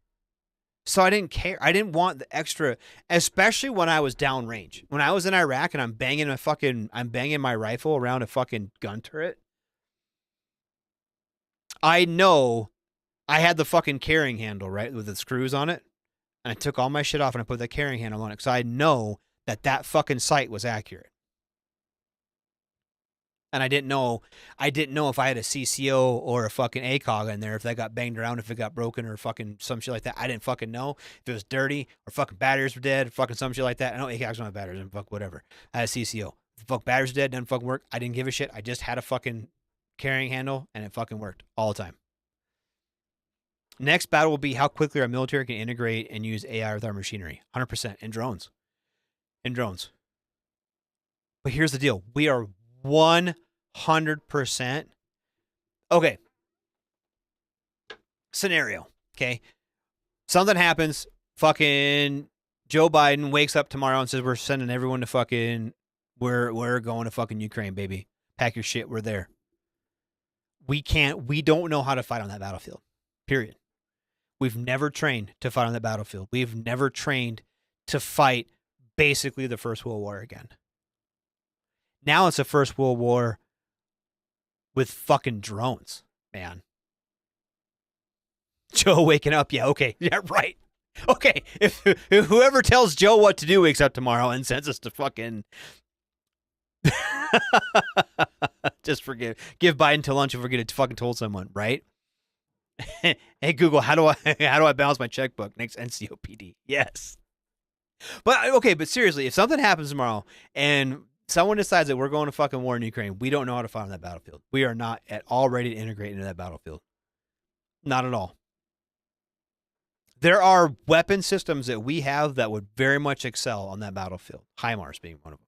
So I didn't care. I didn't want the extra, especially when I was downrange. When I was in Iraq and I'm banging my rifle around a fucking gun turret. I know I had the fucking carrying handle, right, with the screws on it. And I took all my shit off and I put the carrying handle on it. So I know that fucking sight was accurate. And I didn't know if I had a CCO or a fucking ACOG in there, if that got banged around, if it got broken or fucking some shit like that. I didn't fucking know if it was dirty or fucking batteries were dead or fucking some shit like that. I know ACOGs don't have batteries and fuck whatever. I had a CCO. If the fuck batteries were dead, didn't fucking work. I didn't give a shit. I just had a fucking carrying handle and it fucking worked all the time. Next battle will be how quickly our military can integrate and use AI with our machinery. 100% in drones. But here's the deal. We are 100%. Okay. Scenario. Okay. Something happens. Fucking Joe Biden wakes up tomorrow and says, we're sending everyone to fucking, we're going to fucking Ukraine, baby. Pack your shit. We're there. We don't know how to fight on that battlefield. Period. We've never trained to fight on that battlefield. We've never trained to fight basically the First World War again. Now it's a First World War with fucking drones, man. Joe waking up. Yeah, okay. Yeah, right. Okay. If whoever tells Joe what to do wakes up tomorrow and sends us to fucking just give Biden to lunch and forget to fucking told someone, right? Hey Google, how do I balance my checkbook? Next NCOPD. Yes. But okay, but seriously, if something happens tomorrow and someone decides that we're going to fucking war in Ukraine, we don't know how to fight on that battlefield. We are not at all ready to integrate into that battlefield. Not at all. There are weapon systems that we have that would very much excel on that battlefield. HIMARS being one of them.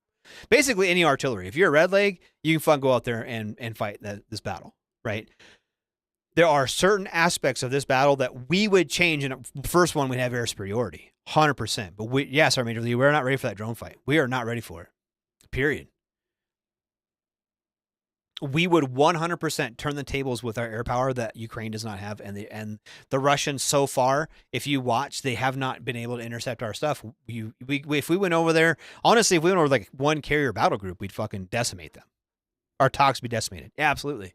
Basically, any artillery. If you're a red leg, you can fucking go out there and fight this battle, right? There are certain aspects of this battle that we would change. In the first one, we'd have air superiority, 100%. But yes, our Major League, we're not ready for that drone fight. We are not ready for it. Period. We would 100% turn the tables with our air power that Ukraine does not have, and the Russians so far, if you watch, they have not been able to intercept our stuff. If we went over there, honestly, if we went over like one carrier battle group, we'd fucking decimate them. Our talks would be decimated. Yeah, absolutely.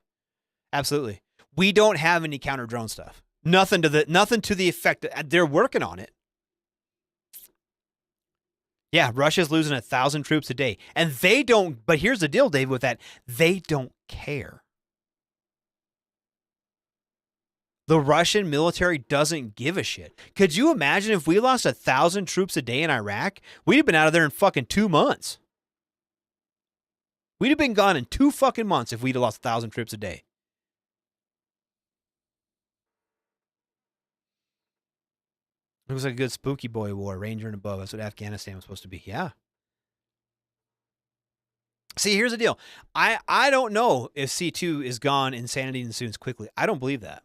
We don't have any counter drone stuff. Nothing to the effect. They're working on it. Yeah, Russia's losing 1,000 troops a day. And they don't, but here's the deal, Dave, with that. They don't care. The Russian military doesn't give a shit. Could you imagine if we lost 1,000 troops a day in Iraq? We'd have been out of there in fucking 2 months. We'd have been gone in 2 fucking months if we'd have lost 1,000 troops a day. It was like a good spooky boy war, Ranger and above. That's what Afghanistan was supposed to be. Yeah. See, here's the deal. I don't know if C2 is gone, insanity ensues quickly. I don't believe that.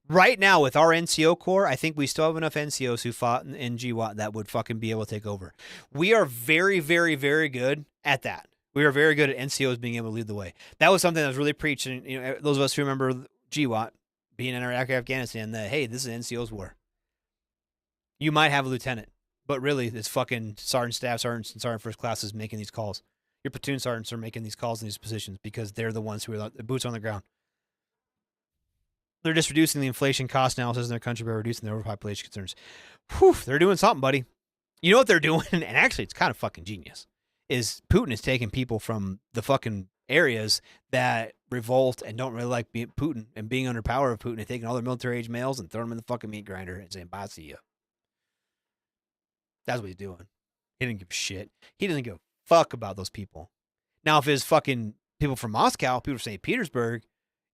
Right now, with our NCO Corps, I think we still have enough NCOs who fought in GWAT that would fucking be able to take over. We are very, very, very good at that. We are very good at NCOs being able to lead the way. That was something that was really preached. And, you know, those of us who remember GWAT being in Iraq or Afghanistan, that, hey, this is NCO's war. You might have a lieutenant, but really it's fucking sergeant staff, sergeants, and sergeant first classes making these calls. Your platoon sergeants are making these calls in these positions because they're the ones who are the boots on the ground. They're just reducing the inflation cost analysis in their country by reducing their overpopulation concerns. Whew, they're doing something, buddy. You know what they're doing? And actually, it's kind of fucking genius. Is Putin is taking people from the fucking areas that revolt and don't really like being Putin and being under power of Putin and taking all their military-age males and throwing them in the fucking meat grinder and saying, bye, see ya. That's what he's doing. He didn't give a shit. He doesn't give a fuck about those people. Now, if it's fucking people from Moscow, people from St. Petersburg,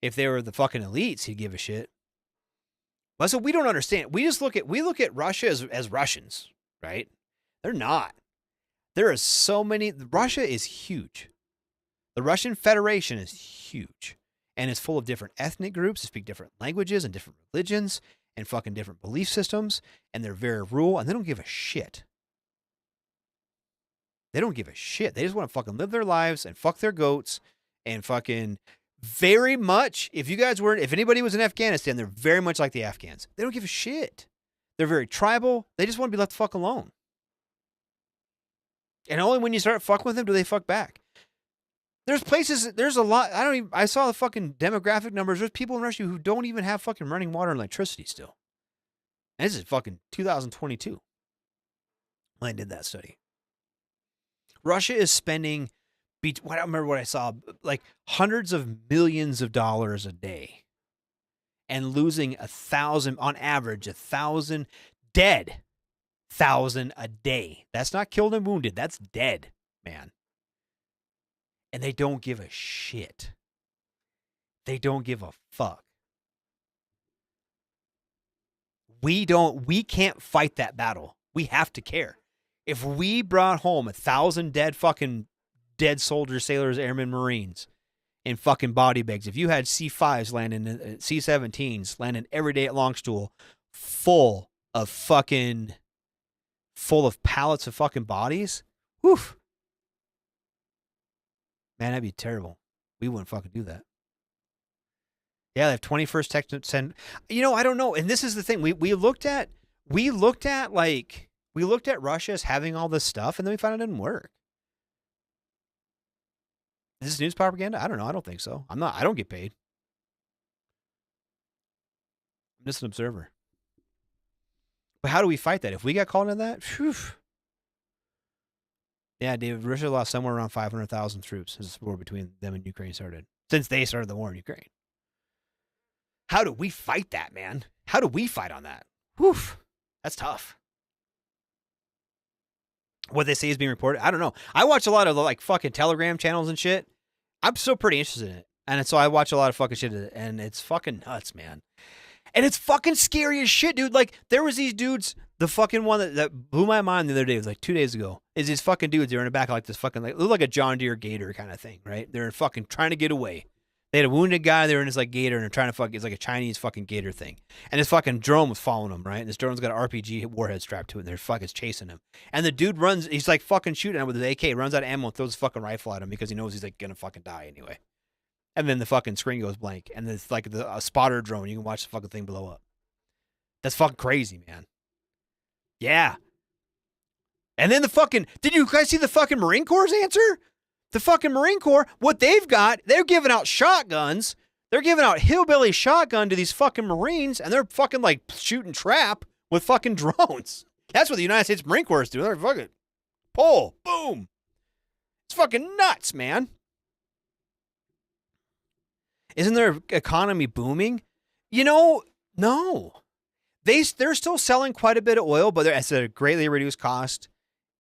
if they were the fucking elites, he'd give a shit. But so we don't understand. We look at Russia as Russians, right? They're not. There are so many. Russia is huge. The Russian Federation is huge. And it's full of different ethnic groups that speak different languages and different religions and fucking different belief systems. And they're very rural and they don't give a shit. They don't give a shit. They just want to fucking live their lives and fuck their goats and fucking very much. If anybody was in Afghanistan, they're very much like the Afghans. They don't give a shit. They're very tribal. They just want to be left the fuck alone. And only when you start fucking with them do they fuck back. There's a lot. I saw the fucking demographic numbers. There's people in Russia who don't even have fucking running water and electricity still. And this is fucking 2022 when I did that study. Russia is spending, I don't remember what I saw, like hundreds of millions of dollars a day and losing 1,000, on average, 1,000 dead, 1,000 a day. That's not killed and wounded. That's dead, man. And they don't give a shit. They don't give a fuck. We can't fight that battle. We have to care. If we brought home 1,000 dead soldiers, sailors, airmen, Marines in fucking body bags, if you had C-5s landing, C-17s landing every day at Longstool full of pallets of fucking bodies, whew. Man, that'd be terrible. We wouldn't fucking do that. Yeah, they have 21st Texas. I don't know. And this is the thing. We looked at Russia as having all this stuff, and then we found it didn't work. Is this news propaganda? I don't know. I don't think so. I don't get paid. I'm just an observer. But how do we fight that? If we got called into that, whew. Yeah, David, Russia lost somewhere around 500,000 troops as the war between them and Ukraine started. Since they started the war in Ukraine. How do we fight that, man? How do we fight on that? Whew. That's tough. What they say is being reported, I don't know. I watch a lot of like fucking Telegram channels and shit. I'm still pretty interested in it. And so I watch a lot of fucking shit, and it's fucking nuts, man. And it's fucking scary as shit, dude. Like, there was these dudes, the fucking one that blew my mind the other day, it was like 2 days ago, is these fucking dudes, they're in the back of like this fucking, like, look like a John Deere Gator kind of thing, right? They're fucking trying to get away. They had a wounded guy, they were in this like Gator, and they're trying to it's like a Chinese fucking Gator thing. And this fucking drone was following them, right? And this drone's got an RPG warhead strapped to it, and they're fucking chasing him. And the dude runs, he's like fucking shooting him with his AK, runs out of ammo and throws his fucking rifle at him because he knows he's like gonna fucking die anyway. And then the fucking screen goes blank, and it's like a spotter drone, you can watch the fucking thing blow up. That's fucking crazy, man. Yeah. And then did you guys see the fucking Marine Corps' answer? The fucking Marine Corps, what they've got, they're giving out shotguns. They're giving out hillbilly shotgun to these fucking Marines, and they're fucking like shooting trap with fucking drones. That's what the United States Marine Corps is doing. They're fucking pull, boom. It's fucking nuts, man. Isn't their economy booming? No. They're still selling quite a bit of oil, but it's at a greatly reduced cost.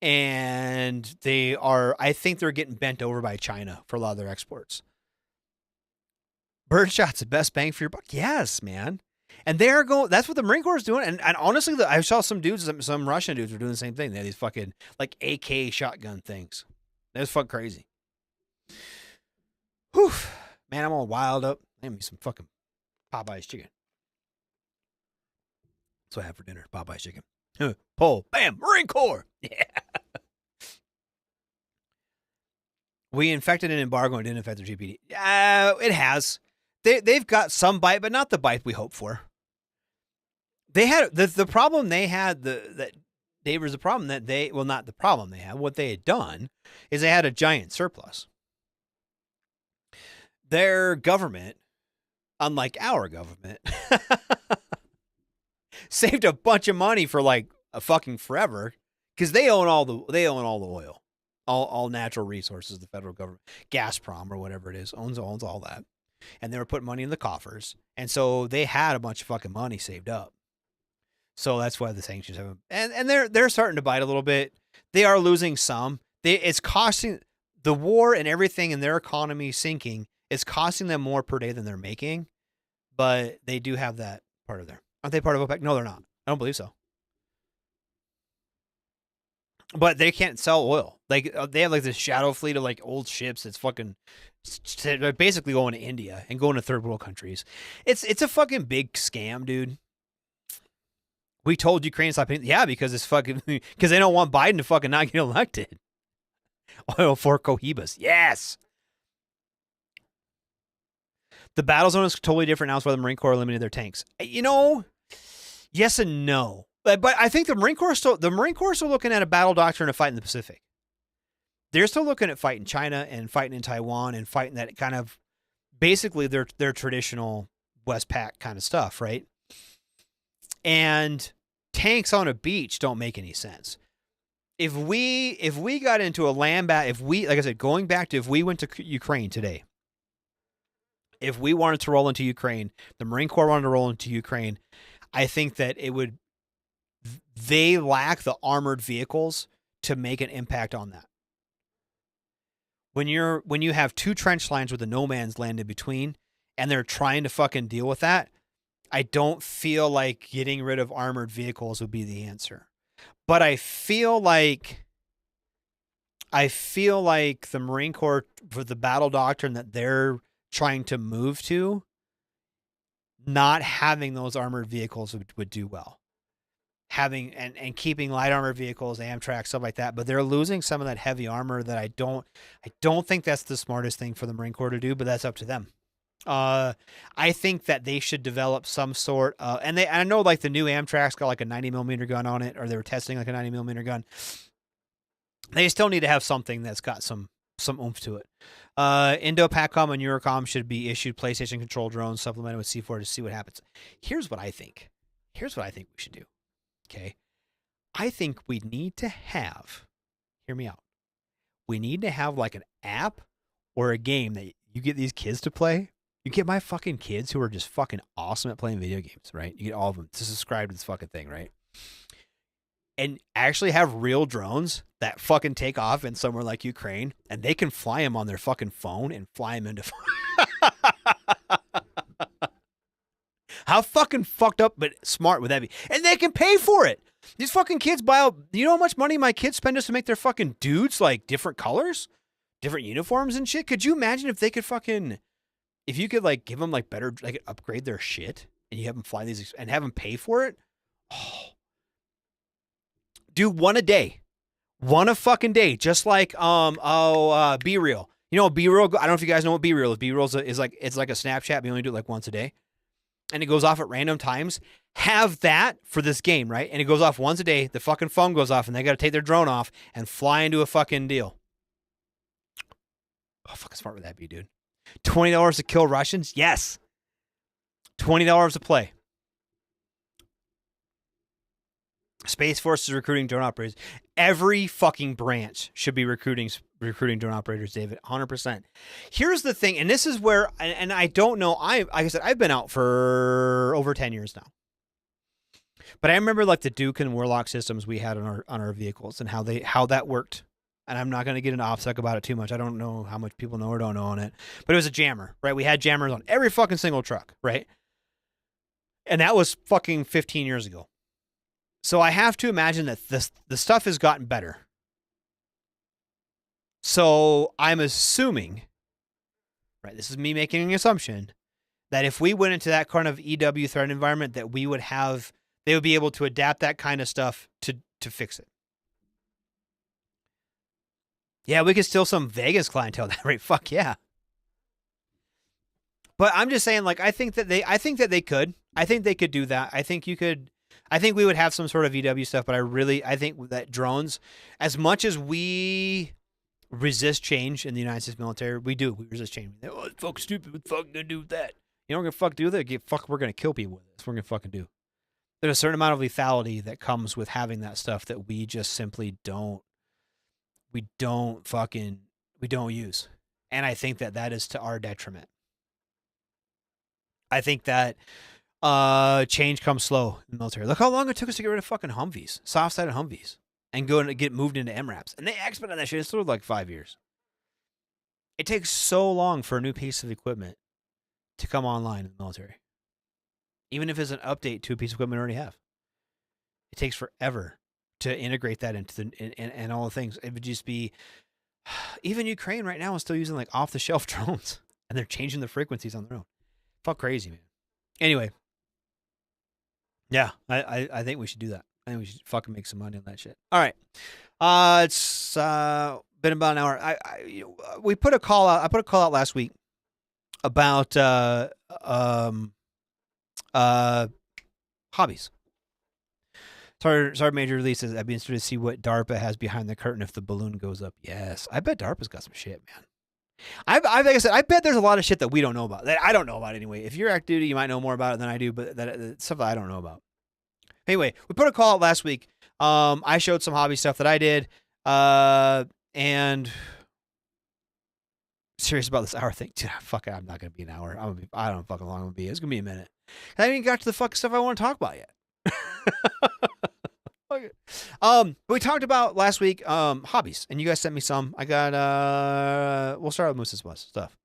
And I think they're getting bent over by China for a lot of their exports. Birdshot's the best bang for your buck. Yes, man. And that's what the Marine Corps is doing. And honestly, I saw some Russian dudes were doing the same thing. They had these fucking like AK shotgun things. That was fucking crazy. Whew. Man, I'm all wild up. I need me some fucking Popeye's chicken. That's what I had for dinner. Popeye chicken. Pull. Bam. Marine Corps. Yeah. We infected an embargo and didn't infect the GPD. It has. They've got some bite, but not the bite we hoped for. They had the problem they had that was the problem that not the problem they had. What they had done is they had a giant surplus. Their government, unlike our government, saved a bunch of money for like a fucking forever because they own all the oil, all natural resources. The federal government, Gazprom or whatever it is, owns all that, and they were putting money in the coffers, and so they had a bunch of fucking money saved up. So that's why the sanctions have, and they're starting to bite a little bit. They are losing some. It's costing the war and everything in their economy sinking. It's costing them more per day than they're making, but they do have that part of there. Aren't they part of OPEC? No, they're not. I don't believe so. But they can't sell oil. Like they have like this shadow fleet of like old ships that's fucking they're basically going to India and going to third world countries. It's a fucking big scam, dude. We told Ukraine to stop. Yeah, because it's fucking because they don't want Biden to fucking not get elected. Oil for Cohibas. Yes. The battle zone is totally different now. That's why the Marine Corps eliminated their tanks. You know, yes and no. But I think the Marine Corps still looking at a battle doctrine of fight in the Pacific. They're still looking at fighting China and fighting in Taiwan and fighting that kind of basically their traditional Westpac kind of stuff, right? And tanks on a beach don't make any sense. If we got into a land battle, like I said, going back to if we went to Ukraine today, if we wanted to roll into Ukraine, the Marine Corps wanted to roll into Ukraine, I think that they lack the armored vehicles to make an impact on that. When you have two trench lines with a no man's land in between, and they're trying to fucking deal with that, I don't feel like getting rid of armored vehicles would be the answer. But I feel like the Marine Corps, for the battle doctrine that they're trying to move to, not having those armored vehicles would do well. Having and keeping light armored vehicles, Amtrak, stuff like that, but they're losing some of that heavy armor that I don't think that's the smartest thing for the Marine Corps to do, but that's up to them. I think that they should develop some sort of, and I know like the new Amtrak's got like a 90 millimeter gun on it, or they were testing like a 90 millimeter gun. They still need to have something that's got some oomph to it. Indo-PACOM and Eurocom should be issued PlayStation control drones supplemented with C4 to see what happens. Here's what I think we should do. Okay. I think we need to have, hear me out. We need to have like an app or a game that you get these kids to play. You get my fucking kids who are just fucking awesome at playing video games, right? You get all of them to subscribe to this fucking thing, right? And actually have real drones that fucking take off in somewhere like Ukraine, and they can fly them on their fucking phone and fly them into. How fucking fucked up but smart would that be? And they can pay for it. These fucking kids buy out. You know how much money my kids spend just to make their fucking dudes like different colors, different uniforms and shit? Could you imagine if they could fucking, if you could like give them like better, like upgrade their shit and you have them fly these and have them pay for it? Oh. Do one a day. One a fucking day. Just like, Be Real. You know, Be Real, I don't know if you guys know what Be Real is. Be Real is like, it's like a Snapchat, but you only do it like once a day. And it goes off at random times. Have that for this game, right? And it goes off once a day. The fucking phone goes off and they got to take their drone off and fly into a fucking deal. How fucking smart would that be, dude? $20 to kill Russians? Yes. $20 to play. Space Force is recruiting drone operators. Every fucking branch should be recruiting drone operators, David. 100%. Here's the thing, and this is where, and I don't know. Like I said, I've been out for over 10 years now. But I remember like the Duke and Warlock systems we had on our vehicles and how that worked. And I'm not going to get into OPSEC about it too much. I don't know how much people know or don't know on it. But it was a jammer, right? We had jammers on every fucking single truck, right? And that was fucking 15 years ago. So I have to imagine that the stuff has gotten better. So I'm assuming, right, this is me making an assumption, that if we went into that kind of EW threat environment, that we would have they would be able to adapt that kind of stuff to fix it. Yeah, we could steal some Vegas clientele that rate. Fuck yeah. But I'm just saying, like, I think that they could. I think they could do that. I think we would have some sort of VW stuff, but I think that drones, as much as we resist change in the United States military, we resist change. Oh, it's fucking stupid. What the fuck gonna do with that? You know what we're gonna fuck do with it? We're gonna kill people with it. That's what we're gonna fucking do. There's a certain amount of lethality that comes with having that stuff that we just simply don't use. And I think that is to our detriment. I think that change comes slow in the military. Look how long it took us to get rid of fucking Humvees, soft-sided Humvees, and go and get moved into MRAPs. And they expedited that shit. It's sort of like 5 years. It takes so long for a new piece of equipment to come online in the military. Even if it's an update to a piece of equipment we already have. It takes forever to integrate that into and all the things. It would just be, even Ukraine right now is still using like off-the-shelf drones, and they're changing the frequencies on their own. Fuck crazy, man. Anyway, yeah, I think we should do that. I think we should fucking make some money on that shit. All right, it's been about an hour. We put a call out. I put a call out last week about hobbies. Sergeant Major Lee says, I'd be interested to see what DARPA has behind the curtain if the balloon goes up. Yes, I bet DARPA's got some shit, man. Like I said, I bet there's a lot of shit that we don't know about, that I don't know about anyway. If you're active duty, you might know more about it than I do, but that stuff that I don't know about. Anyway, we put a call out last week. I showed some hobby stuff that I did, and serious about this hour thing. Dude, fuck it, I'm not gonna be an hour. I don't know fucking long I'm gonna be. It's gonna be a minute. I haven't even got to the fucking stuff I want to talk about yet. We talked about last week hobbies, and you guys sent me some. I got we'll start with Moose's stuff.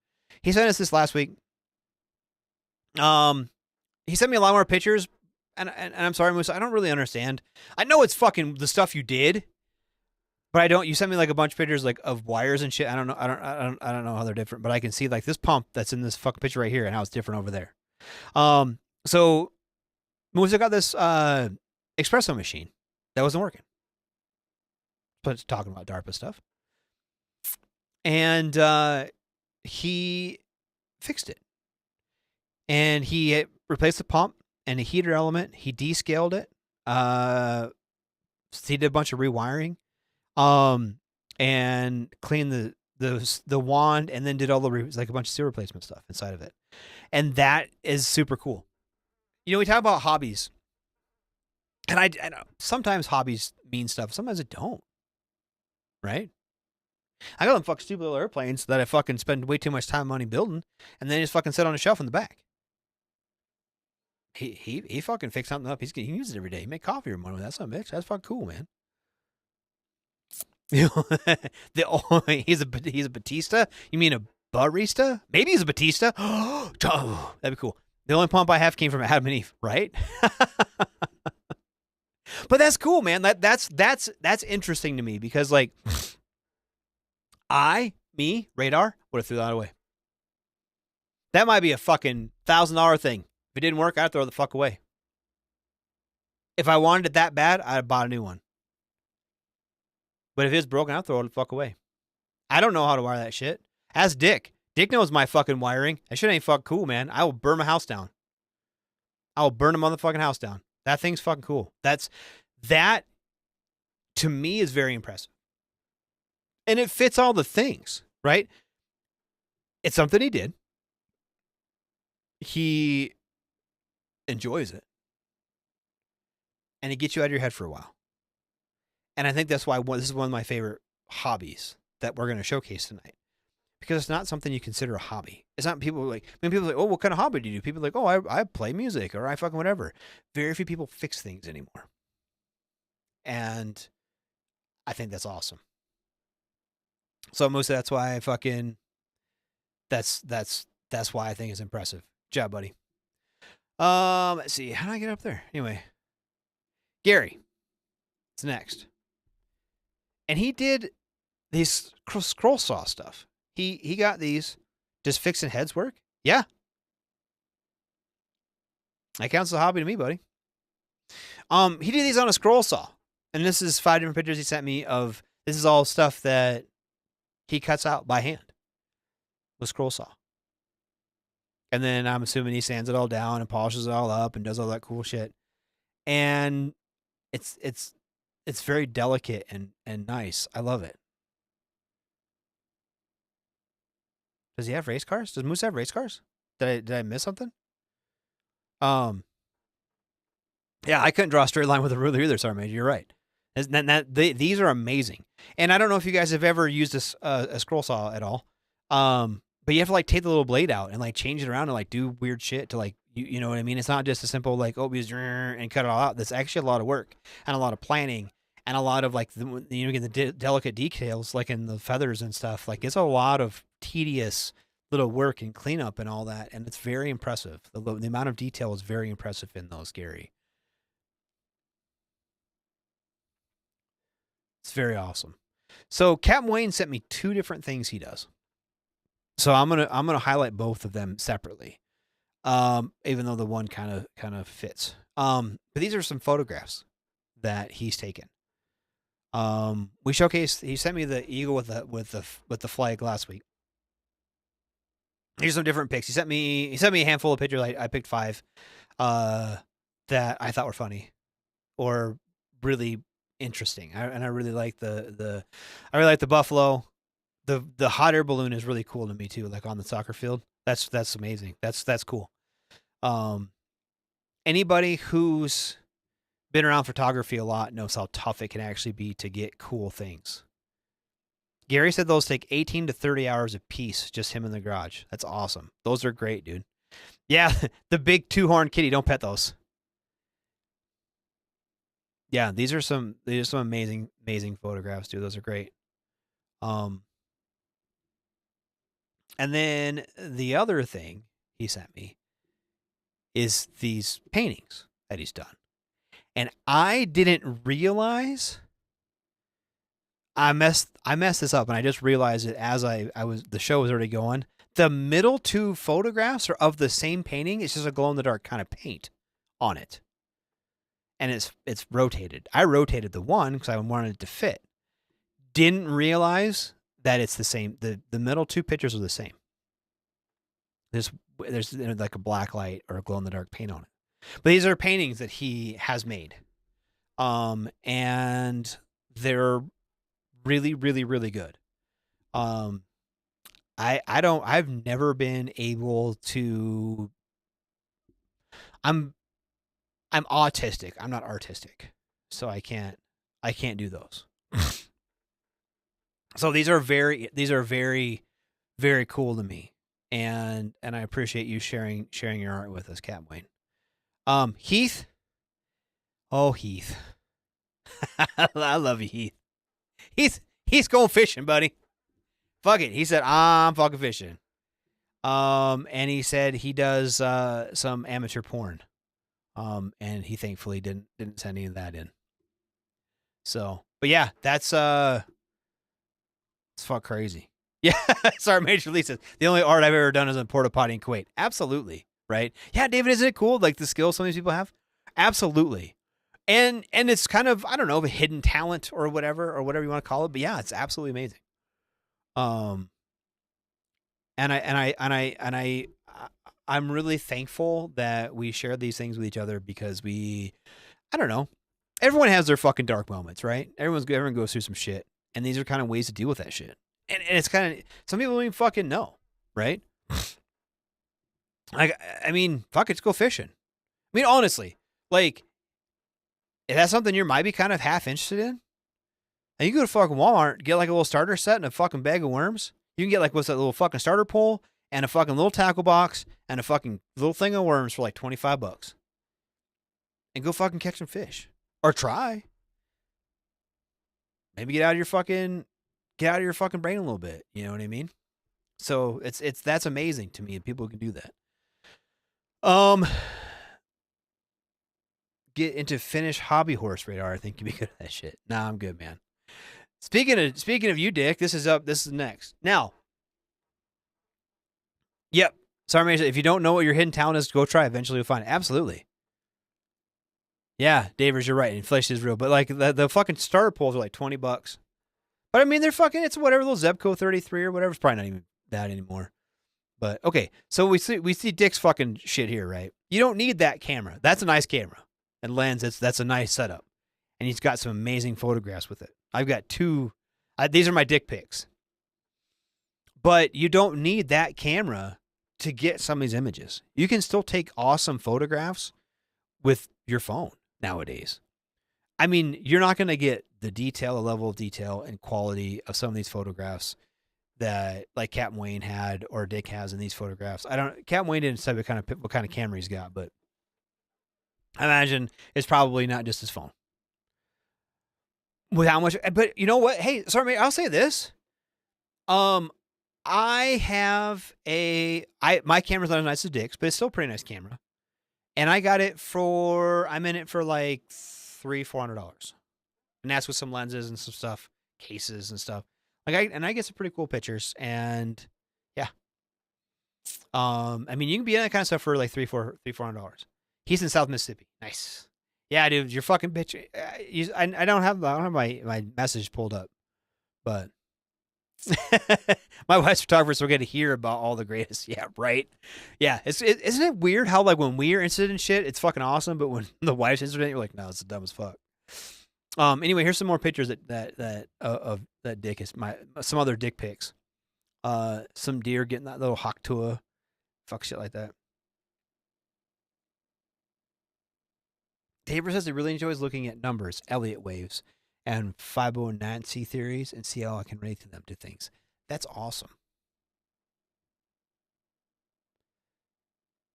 He sent us this last week. He sent me a lot more pictures, and I'm sorry, Moose, I don't really understand. I know it's fucking the stuff you did, but I don't. You sent me like a bunch of pictures like of wires and shit. I don't know how they're different, but I can see like this pump that's in this fucking picture right here and how it's different over there. So Moose got this espresso machine that wasn't working. But it's talking about DARPA stuff. And he fixed it. And he replaced the pump and a heater element. He descaled it. He did a bunch of rewiring. And cleaned the wand, and then did all the like a bunch of seal replacement stuff inside of it. And that is super cool. You know, we talk about hobbies. And I know sometimes hobbies mean stuff. Sometimes it don't. Right? I got them fucking stupid little airplanes that I fucking spend way too much time and money building, and then just fucking sit on a shelf in the back. He fucking fixed something up. He uses it every day. He make coffee every morning with that son of a bitch. That's fucking cool, man. He's a Batista? You mean a barista? Maybe he's a Batista. Oh, that'd be cool. The only pump I have came from Adam and Eve, right? But that's cool, man. That's interesting to me because like Radar would have threw that away. That might be a fucking $1,000 thing. If it didn't work, I'd throw the fuck away. If I wanted it that bad, I'd have bought a new one. But if it's broken, I'll throw it the fuck away. I don't know how to wire that shit. Ask Dick. Dick knows my fucking wiring. That shit ain't fucking cool, man. I will burn my house down. I will burn a motherfucking house down. That thing's fucking cool. That to me is very impressive. And it fits all the things, right? It's something he did. He enjoys it. And it gets you out of your head for a while. And I think that's why this is one of my favorite hobbies that we're going to showcase tonight. Because it's not something you consider a hobby. It's not people like, people are like, oh, what kind of hobby do you do? People are like, oh, I play music or I fucking whatever. Very few people fix things anymore. And I think that's awesome. So mostly that's why I fucking, that's why I think it's impressive. Good job, buddy. Let's see. How do I get up there? Anyway, Gary is next. And he did these scroll saw stuff. He got these. Does fixing heads work? Yeah. That counts as a hobby to me, buddy. He did these on a scroll saw, and this is 5 different pictures he sent me of. This is all stuff that he cuts out by hand with scroll saw. And then I'm assuming he sands it all down and polishes it all up and does all that cool shit. And it's very delicate and nice. I love it. Does he have race cars? Does Moose have race cars? Did I miss something? Yeah, I couldn't draw a straight line with a ruler either. Sorry, Major. You're right. These are amazing. And I don't know if you guys have ever used a scroll saw at all. But you have to like take the little blade out and like change it around and like do weird shit to like, you know what I mean? It's not just a simple like, oh, and cut it all out. That's actually a lot of work and a lot of planning and a lot of like, get the delicate details like in the feathers and stuff. Like it's a lot of tedious little work and cleanup and all that. And it's very impressive. The amount of detail is very impressive in those, Gary. It's very awesome. So Captain Wayne sent me 2 different things he does. So I'm gonna highlight both of them separately, even though the one kind of fits. But these are some photographs that he's taken. We showcased. He sent me the eagle with the flag last week. Here's some different pics. He sent me a handful of pictures. I picked 5 that I thought were funny or really interesting. I really like the buffalo. The hot air balloon is really cool to me too, like on the soccer field. That's amazing. That's cool. Anybody who's been around photography a lot knows how tough it can actually be to get cool things. Gary said those take 18 to 30 hours a piece, just him in the garage. That's awesome. Those are great, dude. Yeah, the big 2-horned kitty, don't pet those. Yeah, these are some amazing photographs, dude. Those are great. And then the other thing he sent me is these paintings that he's done. And I didn't realize I messed this up, and I just realized it as the show was already going. The middle 2 photographs are of the same painting. It's just a glow in the dark kind of paint on it. And it's rotated. I rotated the one because I wanted it to fit. Didn't realize that it's the same. The middle 2 pictures are the same. There's like a black light or a glow in the dark paint on it. But these are paintings that he has made. And they're really, really, really good. I've never been able to, I'm autistic. I'm not artistic. So I can't do those. So these are very, very cool to me. And I appreciate you sharing your art with us, Cap Wayne. Heath. Oh, Heath. I love you, Heath. He's going fishing, buddy. Fuck it. He said, I'm fucking fishing. And he said he does some amateur porn. And he thankfully didn't send any of that in. So, but yeah, that's it's fuck crazy. Yeah, sorry, Major Lee says the only art I've ever done is in porta potty in Kuwait. Absolutely, right? Yeah, David, isn't it cool? Like the skills some of these people have. Absolutely, and it's kind of, I don't know, a hidden talent or whatever you want to call it. But yeah, it's absolutely amazing. I'm really thankful that we share these things with each other because I don't know, everyone has their fucking dark moments, right? Everyone goes through some shit, and these are kind of ways to deal with that shit. And it's kind of, some people don't even fucking know, right? Like, I mean, fuck it, let's go fishing. I mean, honestly, like, if that's something you might be kind of half interested in, and you go to fucking Walmart, get like a little starter set and a fucking bag of worms. You can get like, what's that, little fucking starter pole and a fucking little tackle box and a fucking little thing of worms for like $25. And go fucking catch some fish. Or try. Maybe get out of your fucking brain a little bit. You know what I mean? So that's amazing to me. People who can do that. Get into Finnish hobby horse radar. I think you'd be good at that shit. Nah, I'm good, man. Speaking of you, Dick, this is next. Now. Yep. Sorry, Mason, if you don't know what your hidden talent is, go try. Eventually you'll find it. Absolutely. Yeah, Davers, you're right. Inflation is real, but like the fucking starter poles are like $20. But I mean, they're fucking. It's whatever, little Zebco 33 or whatever. It's probably not even that anymore. But okay, so we see Dick's fucking shit here, right? You don't need that camera. That's a nice camera and lens. That's a nice setup, and he's got some amazing photographs with it. I've got two. These are my dick pics. But you don't need that camera to get some of these images. You can still take awesome photographs with your phone nowadays. I mean, you're not going to get the level of detail and quality of some of these photographs that like Captain Wayne had or Dick has in these photographs. Captain Wayne didn't say what kind of camera he's got, but I imagine it's probably not just his phone. With how much, but you know what? Hey, sorry, mate, I'll say this. I have my camera's not as nice as Dick's, but it's still a pretty nice camera. And I got it I'm in it for like $300-$400. And that's with some lenses and some stuff, cases and stuff. I get some pretty cool pictures, and yeah. I mean, you can be in that kind of stuff for like $300-$400. He's in South Mississippi. Nice. Yeah, dude, you're fucking bitch. I don't have my message pulled up, but my wife's photographers will get to hear about all the greatest. Yeah, right. Yeah, isn't it weird how like when we're interested in shit, it's fucking awesome, but when the wife's interested, you're like, no, it's dumb as fuck. Anyway, here's some more pictures of that Dick is some other dick pics. Some deer getting that little Haktua, fuck shit like that. Tabor says he really enjoys looking at numbers, Elliott waves, and Fibonacci theories, and see how I can relate to them to things. That's awesome.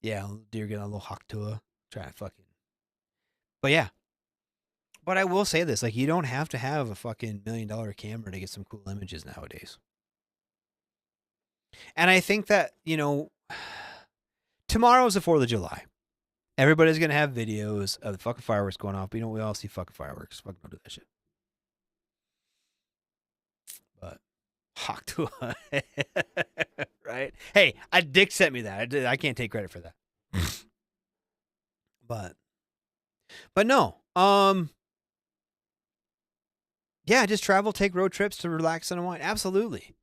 Yeah, deer getting a little Haktua, trying to fucking. But yeah. But I will say this, like, you don't have to have a fucking $1 million camera to get some cool images nowadays. And I think that, tomorrow is the 4th of July. Everybody's going to have videos of the fucking fireworks going off. But, we all see fucking fireworks. Fucking don't do that shit. But, Haktua. Right? Hey, Dick sent me that. I can't take credit for that. But no. Yeah, just travel, take road trips to relax and unwind. Absolutely.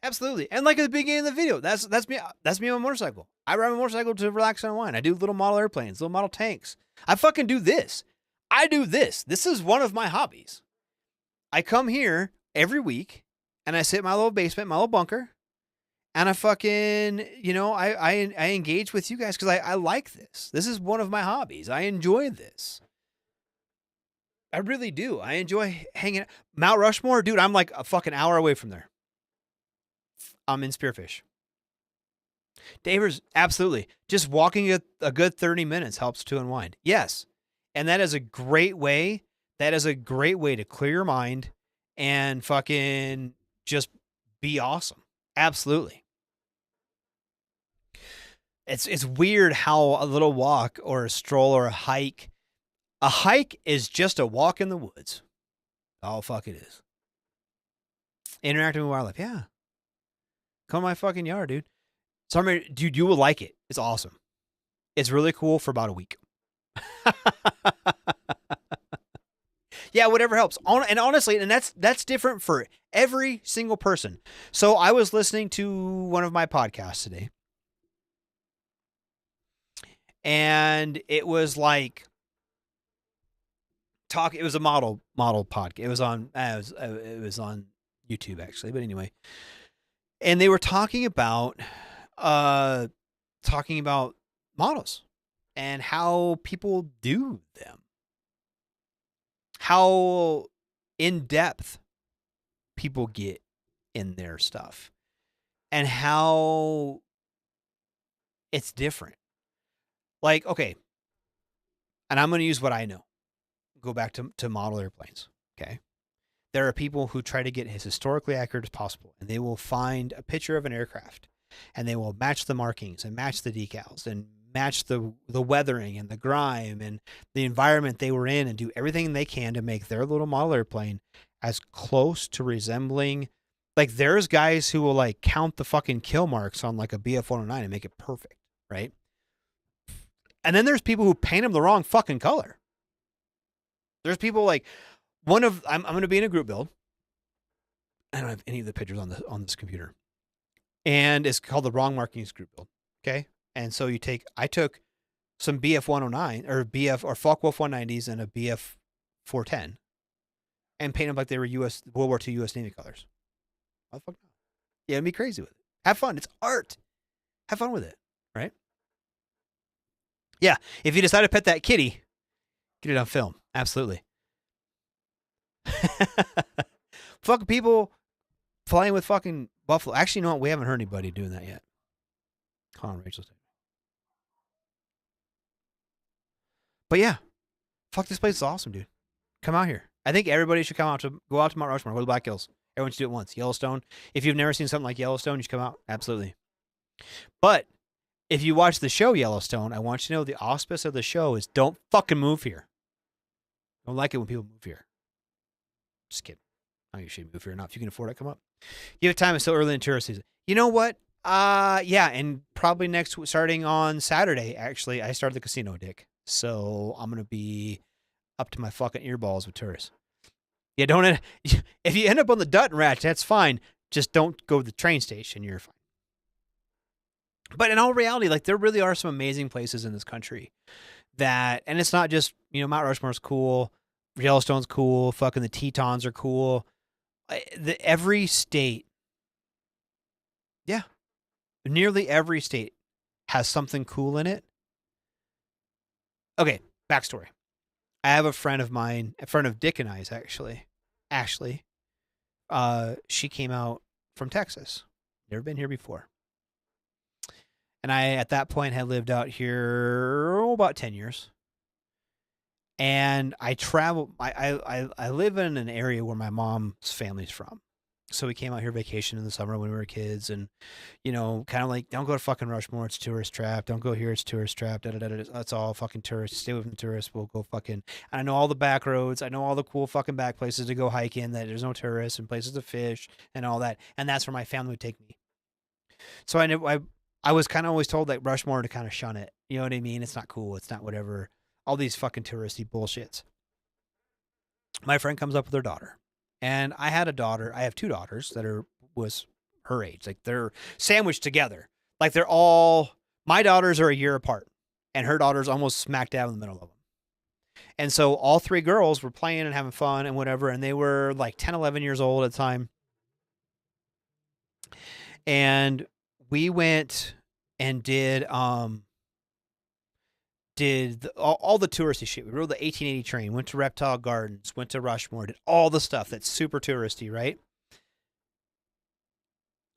And like at the beginning of the video, that's me on a motorcycle. I ride my motorcycle to relax and unwind. I do little model airplanes, little model tanks. I fucking do this. I do this. This is one of my hobbies. I come here every week and I sit in my little basement, my little bunker, and I fucking, I engage with you guys because I like this. This is one of my hobbies. I enjoy this. I really do. I enjoy hanging out. Mount Rushmore, dude, I'm like a fucking hour away from there. I'm in Spearfish. Davers, absolutely. Just walking a good 30 minutes helps to unwind. Yes. And that is a great way. That is a great way to clear your mind and fucking just be awesome. Absolutely. It's weird how a little walk or a stroll or a hike is just a walk in the woods. Oh, fuck it is. Interacting with wildlife. Yeah. Come to my fucking yard, dude. Sorry, dude, you will like it. It's awesome. It's really cool for about a week. Yeah, whatever helps. And honestly, and that's different for every single person. So I was listening to one of my podcasts today. And it was like, it was a model podcast. It was on YouTube actually, but anyway. And they were talking about models and how people do them. How in depth people get in their stuff. And how it's different. Like, okay. And I'm going to use what I know. Go back to model airplanes. Okay. There are people who try to get as historically accurate as possible, and they will find a picture of an aircraft and they will match the markings and match the decals and match the weathering and the grime and the environment they were in and do everything they can to make their little model airplane as close to resembling. Like, there's guys who will like count the fucking kill marks on like a BF-109 and make it perfect. Right. And then there's people who paint them the wrong fucking color. There's people like I'm going to be in a group build. I don't have any of the pictures on this computer, and it's called the Wrong Markings group build. Okay, and so I took some BF 109 or BF or Focke-Wulf 190s and a BF 410, and painted them like they were World War II U.S. Navy colors. How the fuck not? Yeah, it'd be crazy with it. Have fun. It's art. Have fun with it, right? Yeah, if you decide to pet that kitty, get it on film. Absolutely. Fucking people flying with fucking buffalo. Actually, no, we haven't heard anybody doing that yet. Hold on, Rachel's. But yeah, fuck, this place is awesome, dude. Come out here. I think everybody should go out to Mount Rushmore, go to the Black Hills. Everyone should do it once. Yellowstone. If you've never seen something like Yellowstone, you should come out. Absolutely. But if you watch the show Yellowstone, I want you to know the auspice of the show is don't fucking move here. I don't like it when people move here. Just kidding. I don't usually move here enough. If you can afford it, come up. Give it time. It's still early in tourist season. You know what? Yeah, and probably starting on Saturday, actually, I started the casino, Dick. So I'm going to be up to my fucking earballs with tourists. Yeah, if you end up on the Dutton Ratch, that's fine. Just don't go to the train station. You're fine. But in all reality, like there really are some amazing places in this country and it's not just, Mount Rushmore's cool. Yellowstone's cool. Fucking the Tetons are cool. Every state, yeah, nearly every state has something cool in it. Okay, backstory. I have a friend of mine, a friend of Dick and I's actually, Ashley. She came out from Texas. Never been here before. And I, at that point, had lived out here about 10 years. And I travel. I live in an area where my mom's family's from. So we came out here vacation in the summer when we were kids, and kind of like, don't go to fucking Rushmore, it's tourist trap. Don't go here, it's tourist trap. That's all fucking tourists. Stay away from the tourists. We'll go fucking. And I know all the back roads. I know all the cool fucking back places to go hike in that there's no tourists and places to fish and all that. And that's where my family would take me. So I was kind of always told like Rushmore to kind of shun it. You know what I mean? It's not cool. It's not whatever. All these fucking touristy bullshits. My friend comes up with her daughter. And I had a daughter. I have two daughters that was her age. Like they're sandwiched together. Like my daughters are a year apart. And her daughter's almost smack dab in the middle of them. And so all three girls were playing and having fun and whatever. And they were like 10, 11 years old at the time. And we went and did all the touristy shit. We rode the 1880 train, went to Reptile Gardens, went to Rushmore, did all the stuff that's super touristy, right?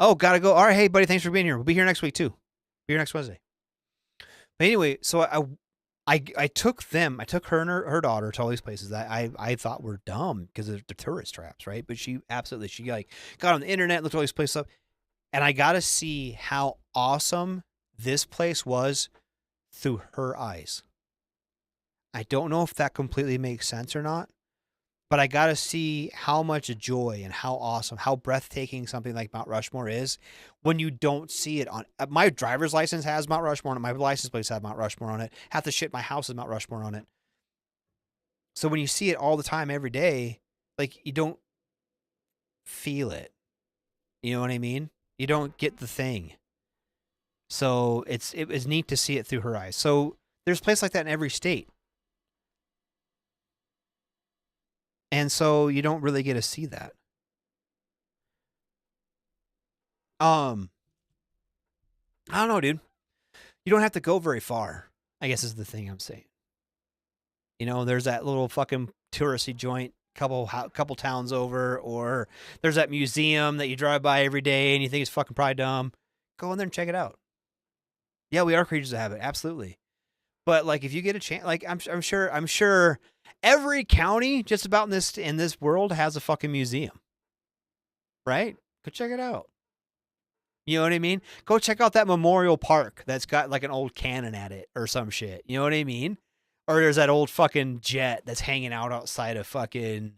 Oh, gotta go. All right, hey, buddy, thanks for being here. We'll be here next week, too. Be here next Wednesday. But anyway, so I took her and her daughter to all these places that I thought were dumb because they're tourist traps, right? But she got on the internet, looked all these places up, and I got to see how awesome this place was through her eyes. I don't know if that completely makes sense or not, but I got to see how much joy and how awesome, how breathtaking something like Mount Rushmore is when you don't see it on. My driver's license has Mount Rushmore on it. My license plates have Mount Rushmore on it. Half the shit in my house is Mount Rushmore on it. So when you see it all the time, every day, like you don't feel it. You know what I mean? You don't get the thing. So it was neat to see it through her eyes. So there's a place like that in every state. And so you don't really get to see that. I don't know, dude. You don't have to go very far, I guess is the thing I'm saying. There's that little fucking touristy joint couple towns over, or there's that museum that you drive by every day and you think it's fucking probably dumb. Go in there and check it out. Yeah, we are creatures of habit, absolutely. But like, if you get a chance, like I'm sure every county just about in this world has a fucking museum, right? Go check it out. You know what I mean? Go check out that memorial park that's got like an old cannon at it or some shit. You know what I mean? Or there's that old fucking jet that's hanging out outside of fucking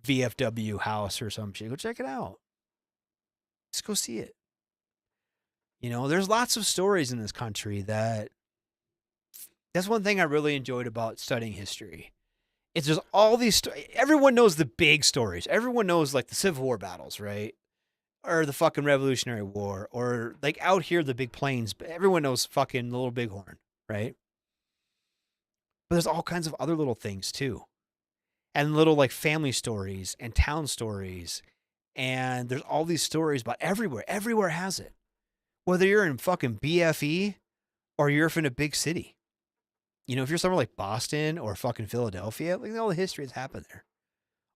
VFW house or some shit. Go check it out. Just go see it. There's lots of stories in this country that's one thing I really enjoyed about studying history It's just all these. Everyone knows the big stories. Everyone knows like the Civil War battles, right? Or the fucking Revolutionary War, or like out here the big plains. But everyone knows fucking the Little Bighorn, right? But there's all kinds of other little things too, and little like family stories and town stories, and there's all these stories about everywhere. Everywhere has it. Whether you're in fucking BFE or you're in a big city. You know, if you're somewhere like Boston or fucking Philadelphia, like all the history has happened there.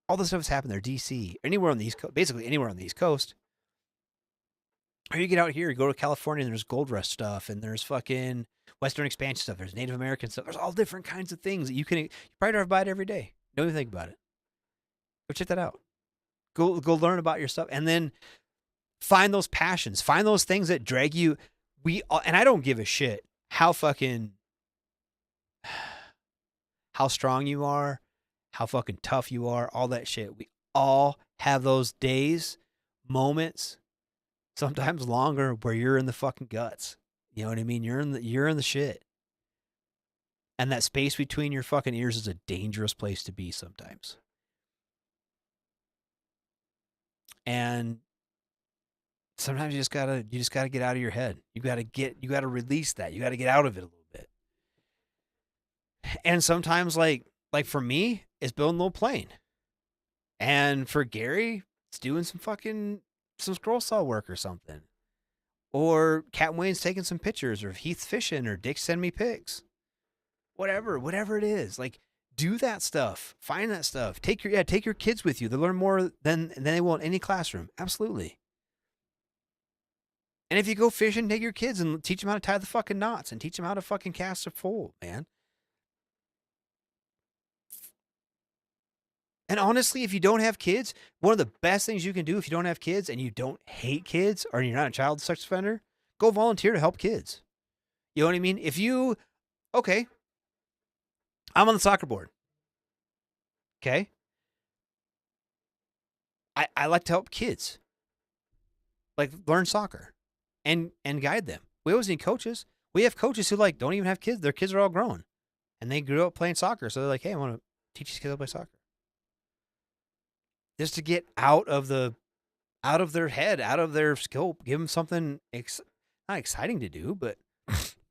All the stuff has happened there. DC, anywhere on the East Coast, basically anywhere on the East Coast. Or you get out here, you go to California, and there's gold rush stuff, and there's fucking Western expansion stuff. There's Native American stuff. There's all different kinds of things that you probably drive by it every day. Don't even think about it. Go check that out. Go learn about your stuff, and then find those passions. Find those things that drag you. And I don't give a shit how strong you are, how fucking tough you are, all that shit. We all have those days, moments, sometimes longer, where you're in the fucking guts. You know what I mean? You're in the shit. And that space between your fucking ears is a dangerous place to be sometimes. And sometimes you just gotta get out of your head. You gotta release that. You gotta get out of it a little bit. And sometimes like for me, it's building a little plane. And for Gary, it's doing some scroll saw work or something. Or Captain Wayne's taking some pictures, or Heath's fishing, or Dick send me pics. Whatever it is. Like, do that stuff. Find that stuff. Take your kids with you. They learn more than they will in any classroom. Absolutely. And if you go fishing, take your kids and teach them how to tie the fucking knots and teach them how to fucking cast a pole, man. And honestly, if you don't have kids, one of the best things you can do if you don't have kids and you don't hate kids or you're not a child sex offender, go volunteer to help kids. You know what I mean? Okay, I'm on the soccer board. Okay. I like to help kids. Like learn soccer and guide them. We always need coaches. We have coaches who like don't even have kids. Their kids are all grown. And they grew up playing soccer. So they're like, hey, I want to teach these kids how to play soccer. Just to get out of their head, out of their scope, give them something not exciting to do, but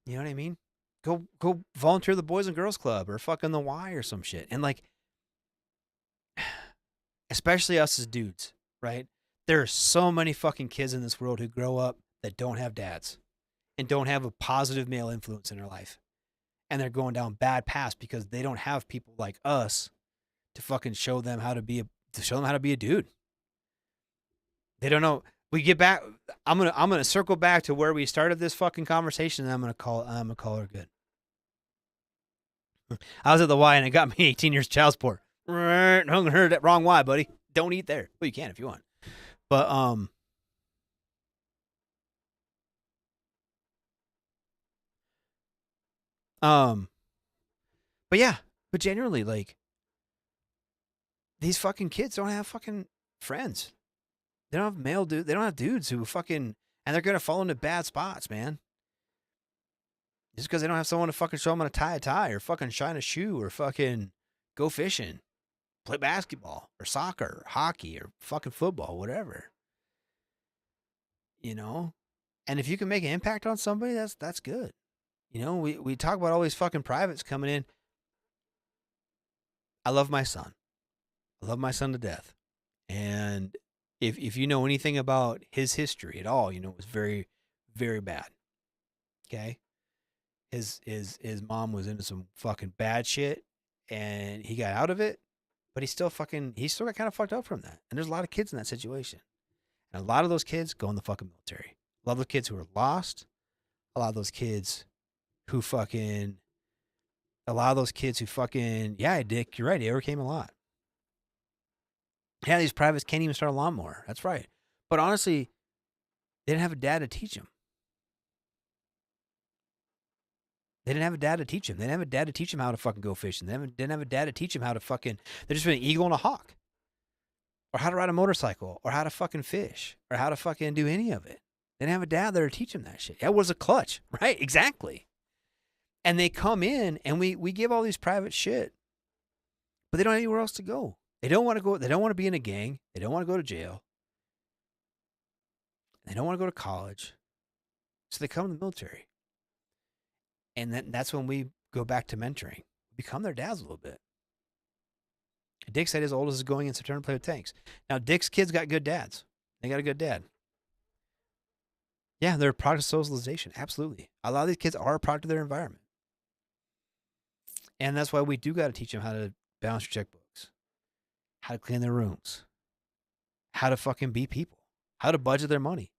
you know what I mean? Go volunteer the Boys and Girls Club or fucking the Y or some shit. And like, especially us as dudes, right? There are so many fucking kids in this world who grow up that don't have dads and don't have a positive male influence in their life. And they're going down bad paths because they don't have people like us to fucking show them how to be a dude. They don't know. We get back. I'm gonna circle back to where we started this fucking conversation, and I'm gonna call her good. I was at the Y, and it got me 18 years child support. I heard that wrong Y, buddy. Don't eat there. Well, you can if you want, but but yeah, but generally, like, these fucking kids don't have fucking friends. They don't have they don't have dudes who fucking, and they're gonna fall into bad spots, man. Just because they don't have someone to fucking show them how to tie a tie, or fucking shine a shoe, or fucking go fishing, play basketball, or soccer, or hockey, or fucking football, whatever. You know? And if you can make an impact on somebody, that's good. You know, we talk about all these fucking privates coming in. I love my son. I love my son to death. And if you know anything about his history at all, you know it was very, very bad. Okay? His mom was into some fucking bad shit, and he got out of it, but he still got kind of fucked up from that. And there's a lot of kids in that situation. And a lot of those kids go in the fucking military. A lot of those kids who are lost, a lot of those kids who fucking, yeah, Dick, you're right, he overcame a lot. Yeah, these privates can't even start a lawnmower. That's right. But honestly, they didn't have a dad to teach them. They didn't have a dad to teach them. They didn't have a dad to teach them how to fucking go fishing. They didn't have a dad to teach them how to fucking, they're just been an eagle and a hawk. Or how to ride a motorcycle. Or how to fucking fish. Or how to fucking do any of it. They didn't have a dad there to teach them that shit. That was a clutch. Right? Exactly. And they come in and we give all these private shit. but they don't have anywhere else to go. They don't want to go. They don't want to be in a gang. They don't want to go to jail. They don't want to go to college. So they come to the military. And that's when we go back to mentoring. Become their dads a little bit. Dick said his oldest is going in September to play with tanks. Now, Dick's kids got good dads. They got a good dad. Yeah, they're a product of socialization. Absolutely. A lot of these kids are a product of their environment. And that's why we do got to teach them how to balance your checkbooks, how to clean their rooms, how to fucking be people, how to budget their money.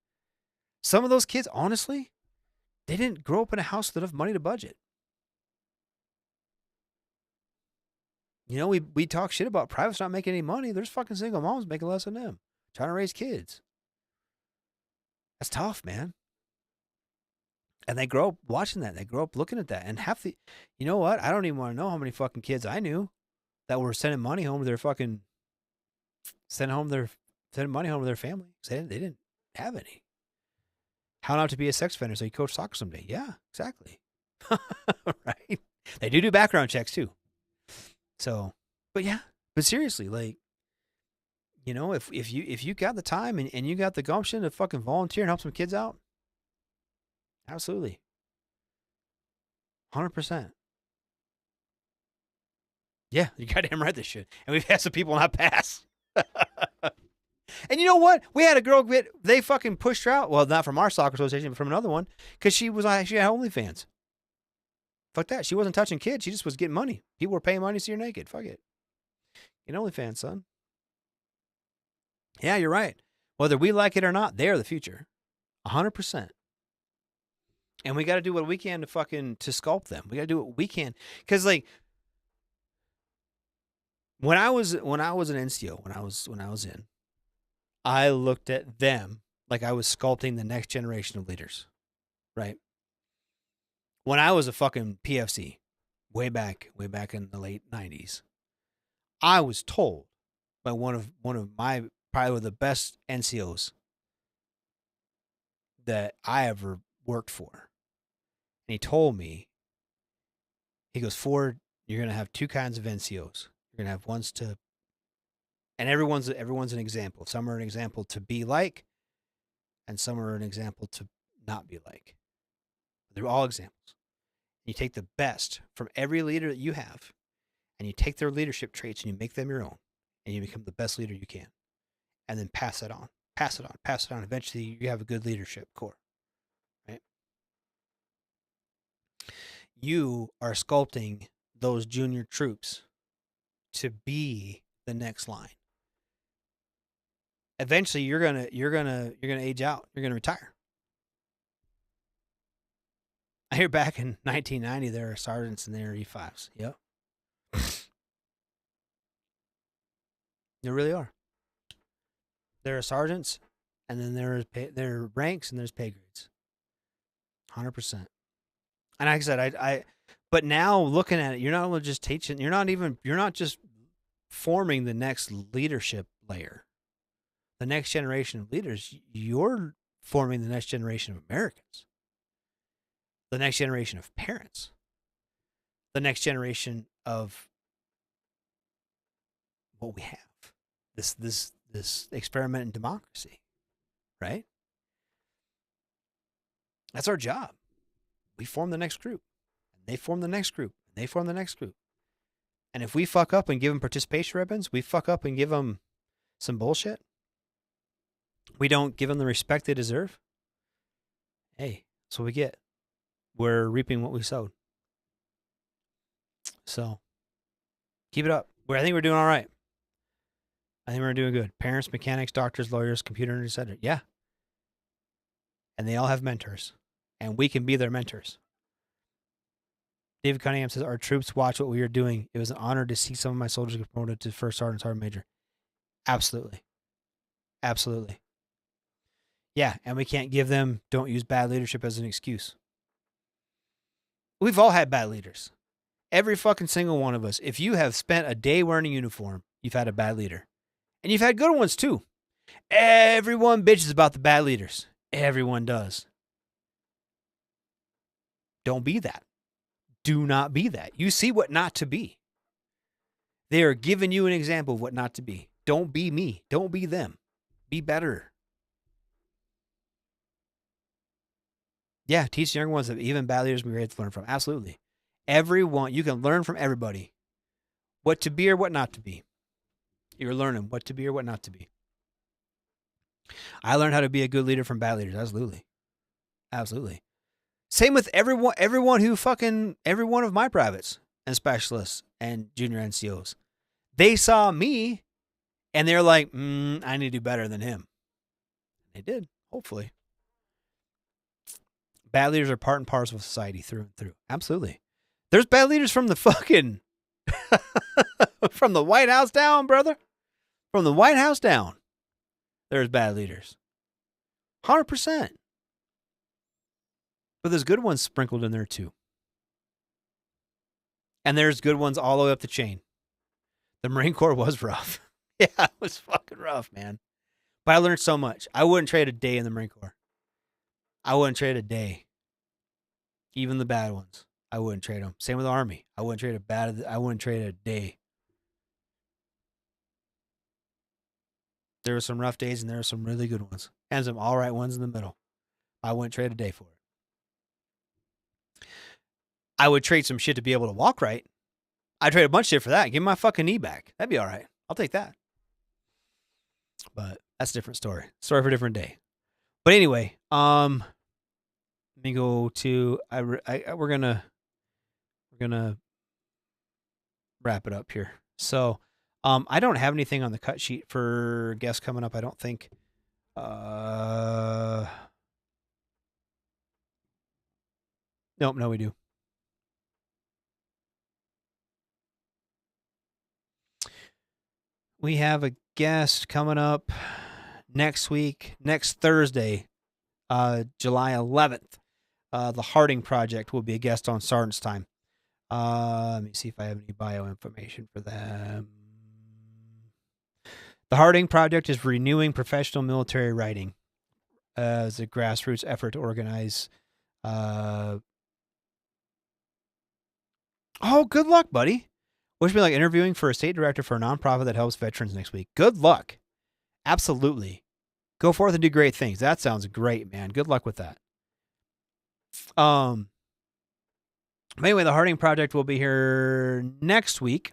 Some of those kids, honestly, they didn't grow up in a house with enough money to budget. You know, we talk shit about privates not making any money. There's fucking single moms making less than them, trying to raise kids. That's tough, man. And they grow up watching that. They grow up looking at that. And you know what? I don't even want to know how many fucking kids I knew that were sending money home to their fucking, sending money home to their family. They didn't have any. How not to be a sex offender so you coach soccer someday. Yeah, exactly. Right? They do background checks too. So, but seriously, like, you know, if you got the time and you got the gumption to fucking volunteer and help some kids out, absolutely. 100%. Yeah, you goddamn right this shit. And we've had some people not pass. And you know what? We had a girl they fucking pushed her out. Well, not from our soccer association, but from another one, because she had OnlyFans. Fuck that. She wasn't touching kids. She just was getting money. People were paying money to see her naked. Fuck it. Get OnlyFans, son. Yeah, you're right. Whether we like it or not, they are the future. 100%. And we got to do what we can to sculpt them. We got to do what we can. Because, like, when I was an NCO, when I was in, I looked at them like I was sculpting the next generation of leaders, right? When I was a fucking PFC, way back in the late 90s, I was told by one of my probably the best NCOs that I ever worked for. And he told me, he goes, Ford, you're going to have two kinds of NCOs. You're going to have ones to, and everyone's an example. Some are an example to be like, and some are an example to not be like. They're all examples. You take the best from every leader that you have, and you take their leadership traits and you make them your own, and you become the best leader you can. And then pass it on. Eventually, you have a good leadership core, right? You are sculpting those junior troops to be the next line. Eventually, you're gonna age out. You're gonna retire. I hear back in 1990 there are sergeants and there are E5s. Yep. There really are. There are sergeants, and then there are ranks, and there's pay grades. 100%. And like I said, but now looking at it, you're not only just teaching, you're not just forming the next leadership layer, the next generation of leaders. You're forming the next generation of Americans, the next generation of parents, the next generation of what we have. This experiment in democracy, right? That's our job. We form the next group. They form the next group. They form the next group. And if we fuck up and give them participation ribbons, we fuck up and give them some bullshit, we don't give them the respect they deserve, hey, that's what we get. We're reaping what we sowed. So, keep it up. I think we're doing all right. I think we're doing good. Parents, mechanics, doctors, lawyers, computer, etc. Yeah. And they all have mentors. And we can be their mentors. David Cunningham says, our troops watch what we are doing. It was an honor to see some of my soldiers get promoted to first sergeant, sergeant major. Absolutely. Absolutely. Yeah, and we can't give them, don't use bad leadership as an excuse. We've all had bad leaders. Every fucking single one of us. If you have spent a day wearing a uniform, you've had a bad leader. And you've had good ones too. Everyone bitches about the bad leaders. Everyone does. Don't be that. Do not be that. You see what not to be. They are giving you an example of what not to be. Don't be me. Don't be them. Be better. Yeah, teach the younger ones that even bad leaders can be great to learn from. Absolutely. Everyone, you can learn from everybody. What to be or what not to be. You're learning what to be or what not to be. I learned how to be a good leader from bad leaders. Absolutely. Absolutely. Same with everyone who every one of my privates and specialists and junior NCOs. They saw me and they're like, I need to do better than him. They did, hopefully. Bad leaders are part and parcel of society through and through. Absolutely. There's bad leaders from the fucking, from the White House down, brother. From the White House down. There's bad leaders. 100%. But there's good ones sprinkled in there too. And there's good ones all the way up the chain. The Marine Corps was rough. Yeah, it was fucking rough, man. But I learned so much. I wouldn't trade a day in the Marine Corps. I wouldn't trade a day. Even the bad ones. I wouldn't trade them. Same with the Army. I wouldn't trade a day. There were some rough days and there were some really good ones. And some all right ones in the middle. I wouldn't trade a day for it. I would trade some shit to be able to walk right. I'd trade a bunch of shit for that. Give me my fucking knee back. That'd be all right. I'll take that. But that's a different story. Story for a different day. But anyway, let me go to we're gonna wrap it up here. So I don't have anything on the cut sheet for guests coming up, I don't think. Nope, no, we do. We have a guest coming up next week, next Thursday, July 11th. The Harding Project will be a guest on Sergeant's Time. Let me see if I have any bio information for them. The Harding Project is renewing professional military writing as a grassroots effort to organize. Oh, good luck, buddy. Wish me like interviewing for a state director for a nonprofit that helps veterans next week. Good luck. Absolutely. Go forth and do great things. That sounds great, man. Good luck with that. Anyway, the Harding Project will be here next week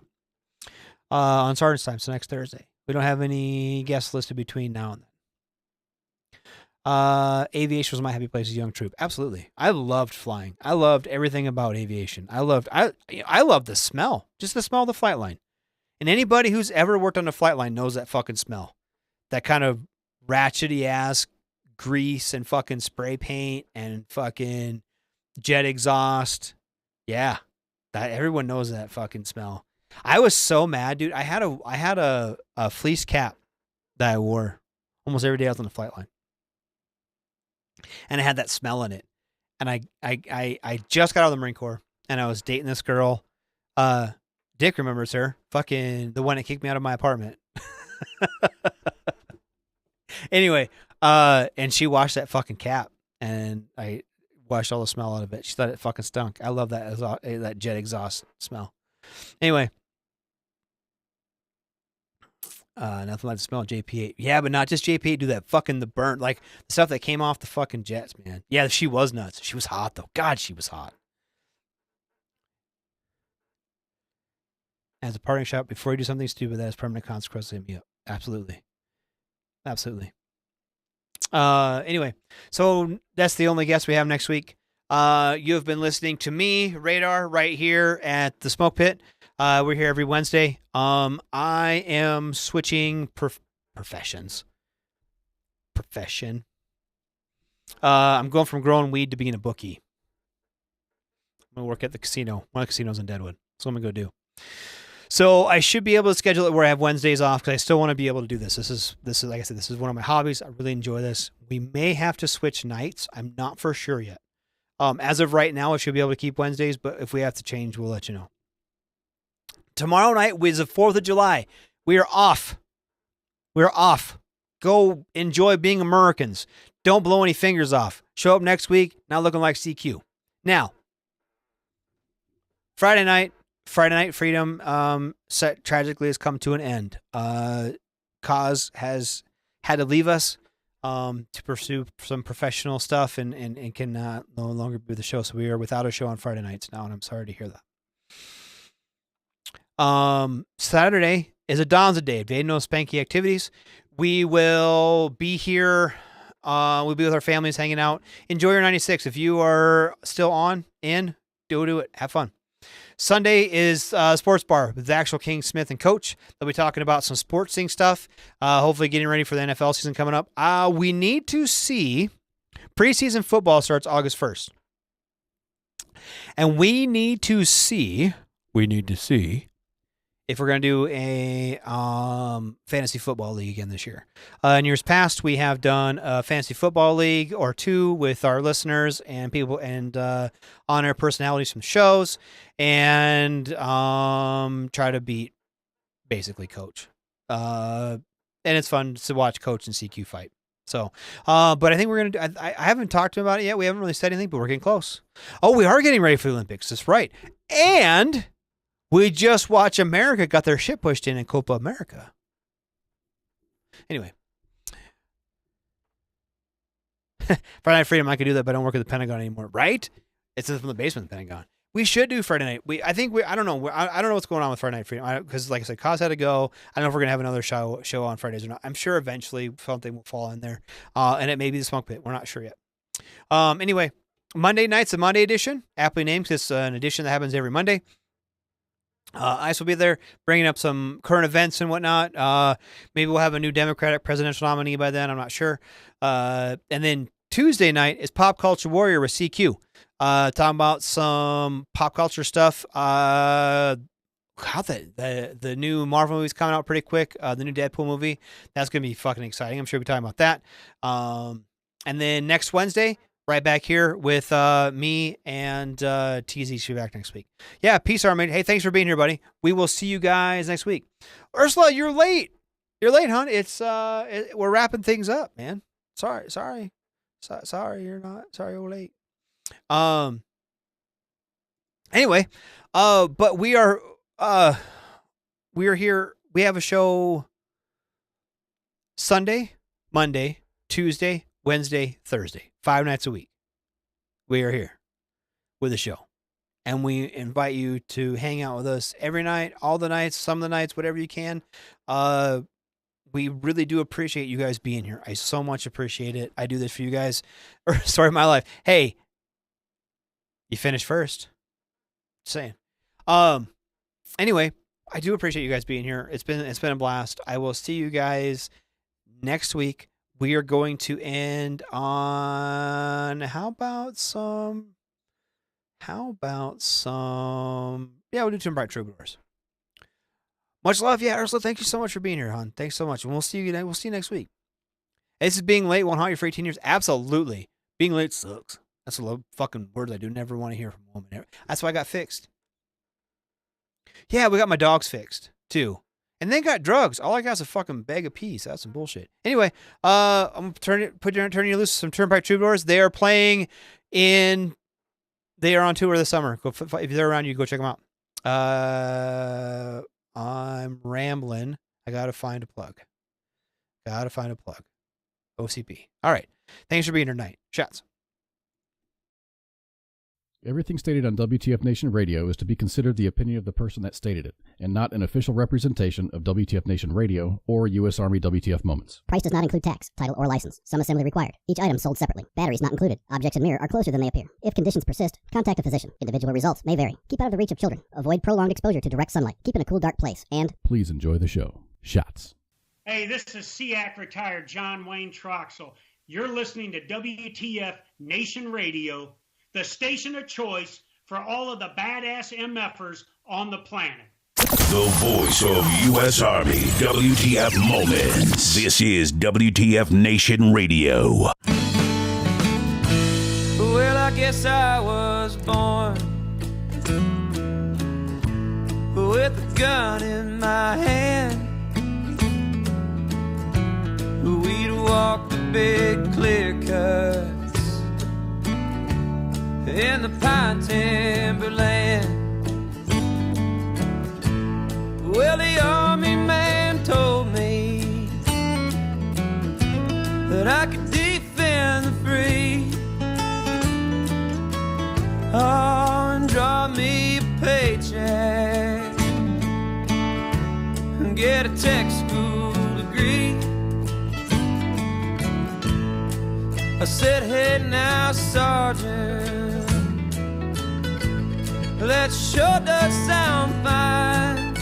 on Sergeant's Time, so next Thursday. We don't have any guests listed between now and then. Aviation was my happy place as a young troop. Absolutely. I loved flying. I loved everything about aviation. I loved the smell. Just the smell of the flight line. And anybody who's ever worked on a flight line knows that fucking smell. That kind of ratchety ass grease and fucking spray paint and fucking jet exhaust. Yeah. That everyone knows that fucking smell. I was so mad, dude. I had a fleece cap that I wore almost every day I was on the flight line. And it had that smell in it. And I just got out of the Marine Corps and I was dating this girl. Dick remembers her. Fucking the one that kicked me out of my apartment. Anyway, and she washed that fucking cap and I washed all the smell out of it. She thought it fucking stunk. I love that jet exhaust smell. Anyway. Nothing like the smell of JP8. Yeah, but not just JP8. Do that fucking the burnt, like the stuff that came off the fucking jets, man. Yeah, she was nuts. She was hot though. God, she was hot. As a parting shot, before you do something stupid that has permanent consequences, hit me up. Absolutely, absolutely. Anyway, so that's the only guest we have next week. You have been listening to me, Radar, right here at the Smoke Pit. We're here every Wednesday. I am switching profession. I'm going from growing weed to being a bookie. I'm going to work at the casino. One of the casinos in Deadwood. That's what I'm going to go do. So I should be able to schedule it where I have Wednesdays off because I still want to be able to do this. This is like I said, this is one of my hobbies. I really enjoy this. We may have to switch nights. I'm not for sure yet. As of right now, I should be able to keep Wednesdays, but if we have to change, we'll let you know. Tomorrow night is the 4th of July. We are off. We're off. Go enjoy being Americans. Don't blow any fingers off. Show up next week, not looking like CQ. Now, Friday night, Friday Night Freedom tragically has come to an end. Cause has had to leave us to pursue some professional stuff and cannot no longer be the show. So we are without a show on Friday nights now, and I'm sorry to hear that. Saturday is a Don's Day. Day no spanky activities. We will be here. We'll be with our families hanging out. Enjoy your 96. If you are still do it. Have fun. Sunday is Sports Bar with the actual King, Smith, and Coach. They'll be talking about some sportsing stuff, hopefully getting ready for the NFL season coming up. We need to see preseason football starts August 1st. And we need to see if we're going to do a fantasy football league again this year. In years past, we have done a fantasy football league or two with our listeners and people and honor personalities from shows and try to beat basically Coach. And it's fun to watch Coach and CQ fight. So, but I think we're going to do, I haven't talked to him about it yet. We haven't really said anything, but we're getting close. Oh, we are getting ready for the Olympics. That's right. And we just watched America got their shit pushed in Copa America. Anyway. Friday Night Freedom, I could do that, but I don't work at the Pentagon anymore, right? It's from the basement of the Pentagon. We should do Friday night. I don't know. I don't know what's going on with Friday Night Freedom. Because like I said, Cause had to go. I don't know if we're going to have another show on Fridays or not. I'm sure eventually something will fall in there. And it may be the Smoke Pit. We're not sure yet. Anyway, Monday night's a Monday edition. Aptly named because it's an edition that happens every Monday. ICE will be there bringing up some current events and whatnot. Maybe we'll have a new Democratic presidential nominee by then. I'm not sure. And then Tuesday night is Pop Culture Warrior with CQ. Talking about some pop culture stuff. The new Marvel movie's coming out pretty quick. The new Deadpool movie. That's going to be fucking exciting. I'm sure we'll be talking about that. And then next Wednesday, right back here with me and TZ. Should be back next week. Yeah, peace, Armin. Hey, thanks for being here, buddy. We will see you guys next week. Ursula, you're late. You're late, hon. It's we're wrapping things up, man. Sorry, you're not. Sorry, you're late. Anyway, but we are here. We have a show Sunday, Monday, Tuesday, Wednesday, Thursday, 5 nights a week. We are here with a show, and we invite you to hang out with us every night, all the nights, some of the nights, whatever you can. We really do appreciate you guys being here. I so much appreciate it. I do this for you guys. Story of my life. Hey, you finished first. Just saying. Anyway, I do appreciate you guys being here. It's been a blast. I will see you guys next week. We are going to end on we'll do Tim Bright Troubadours. Much love. Yeah, Ursula, thank you so much for being here, hon. Thanks so much. And we'll see you next week. This is being late won't haunt you for 18 years. Absolutely. Being late sucks. That's a fucking word I do never want to hear from a woman. That's why I got fixed. Yeah, we got my dogs fixed too. And they got drugs. All I got is a fucking bag of peas. That's some bullshit. Anyway, I'm turning you loose some Turnpike Troubadours. They are on tour this summer. If they're around you, go check them out. I'm rambling. I gotta find a plug. OCP. All right. Thanks for being here tonight. Shots. Everything stated on WTF Nation Radio is to be considered the opinion of the person that stated it, and not an official representation of WTF Nation Radio or U.S. Army WTF Moments. Price does not include tax, title, or license. Some assembly required. Each item sold separately. Batteries not included. Objects in mirror are closer than they appear. If conditions persist, contact a physician. Individual results may vary. Keep out of the reach of children. Avoid prolonged exposure to direct sunlight. Keep in a cool, dark place. And please enjoy the show. Shots. Hey, this is SEAC retired John Wayne Troxel. You're listening to WTF Nation Radio, the station of choice for all of the badass MFers on the planet. The voice of U.S. Army, WTF Moments. This is WTF Nation Radio. Well, I guess I was born with a gun in my hand. We'd walk the big clear cuts in the pine timberland. and I could defend the free. Oh, and draw me a paycheck and get a tech school degree. I said, hey now, Sergeant, that sure does sound fine.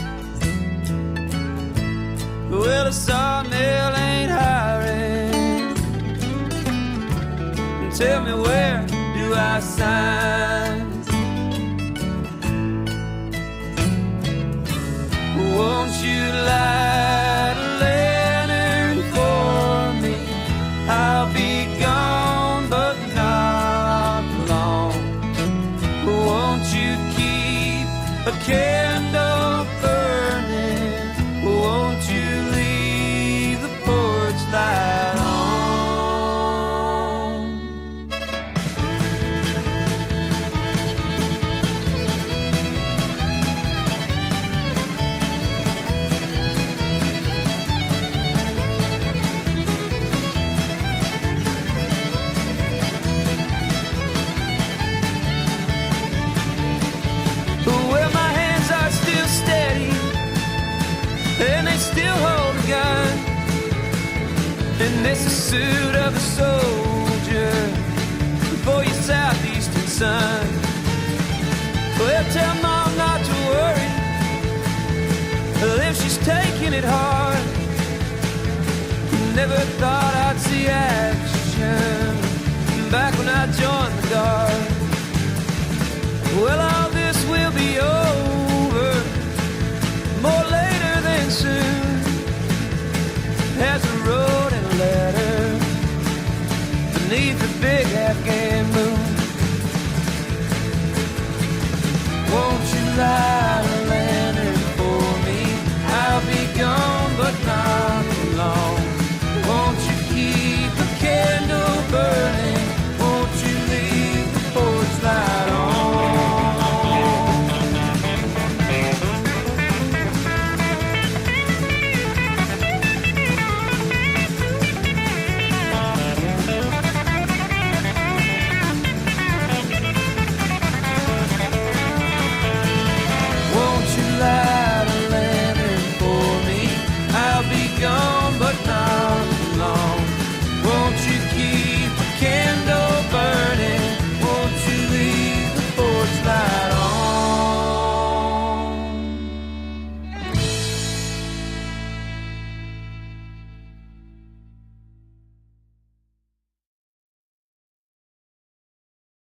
Well, a sawmill ain't hiring. Tell me, where do I sign? Won't you light a lantern for me? I'll be gone, but not long. Won't you keep a candle burning? Won't you leave the porch light on? Well, my hands are still steady, and they still hold a gun. And this is the suit of a soldier for your southeastern son. Well, tell Mom not to worry, if she's taking it hard. Never thought I'd see action back when I joined the Guard. Well, all this will be over more later than soon, as I wrote in a letter beneath the big Afghan moon. Won't you light a lantern for me? I'll be gone, but not for long. Won't you keep a candle burning? Won't you leave the porch light on? Light a lantern for me. I'll be gone, but not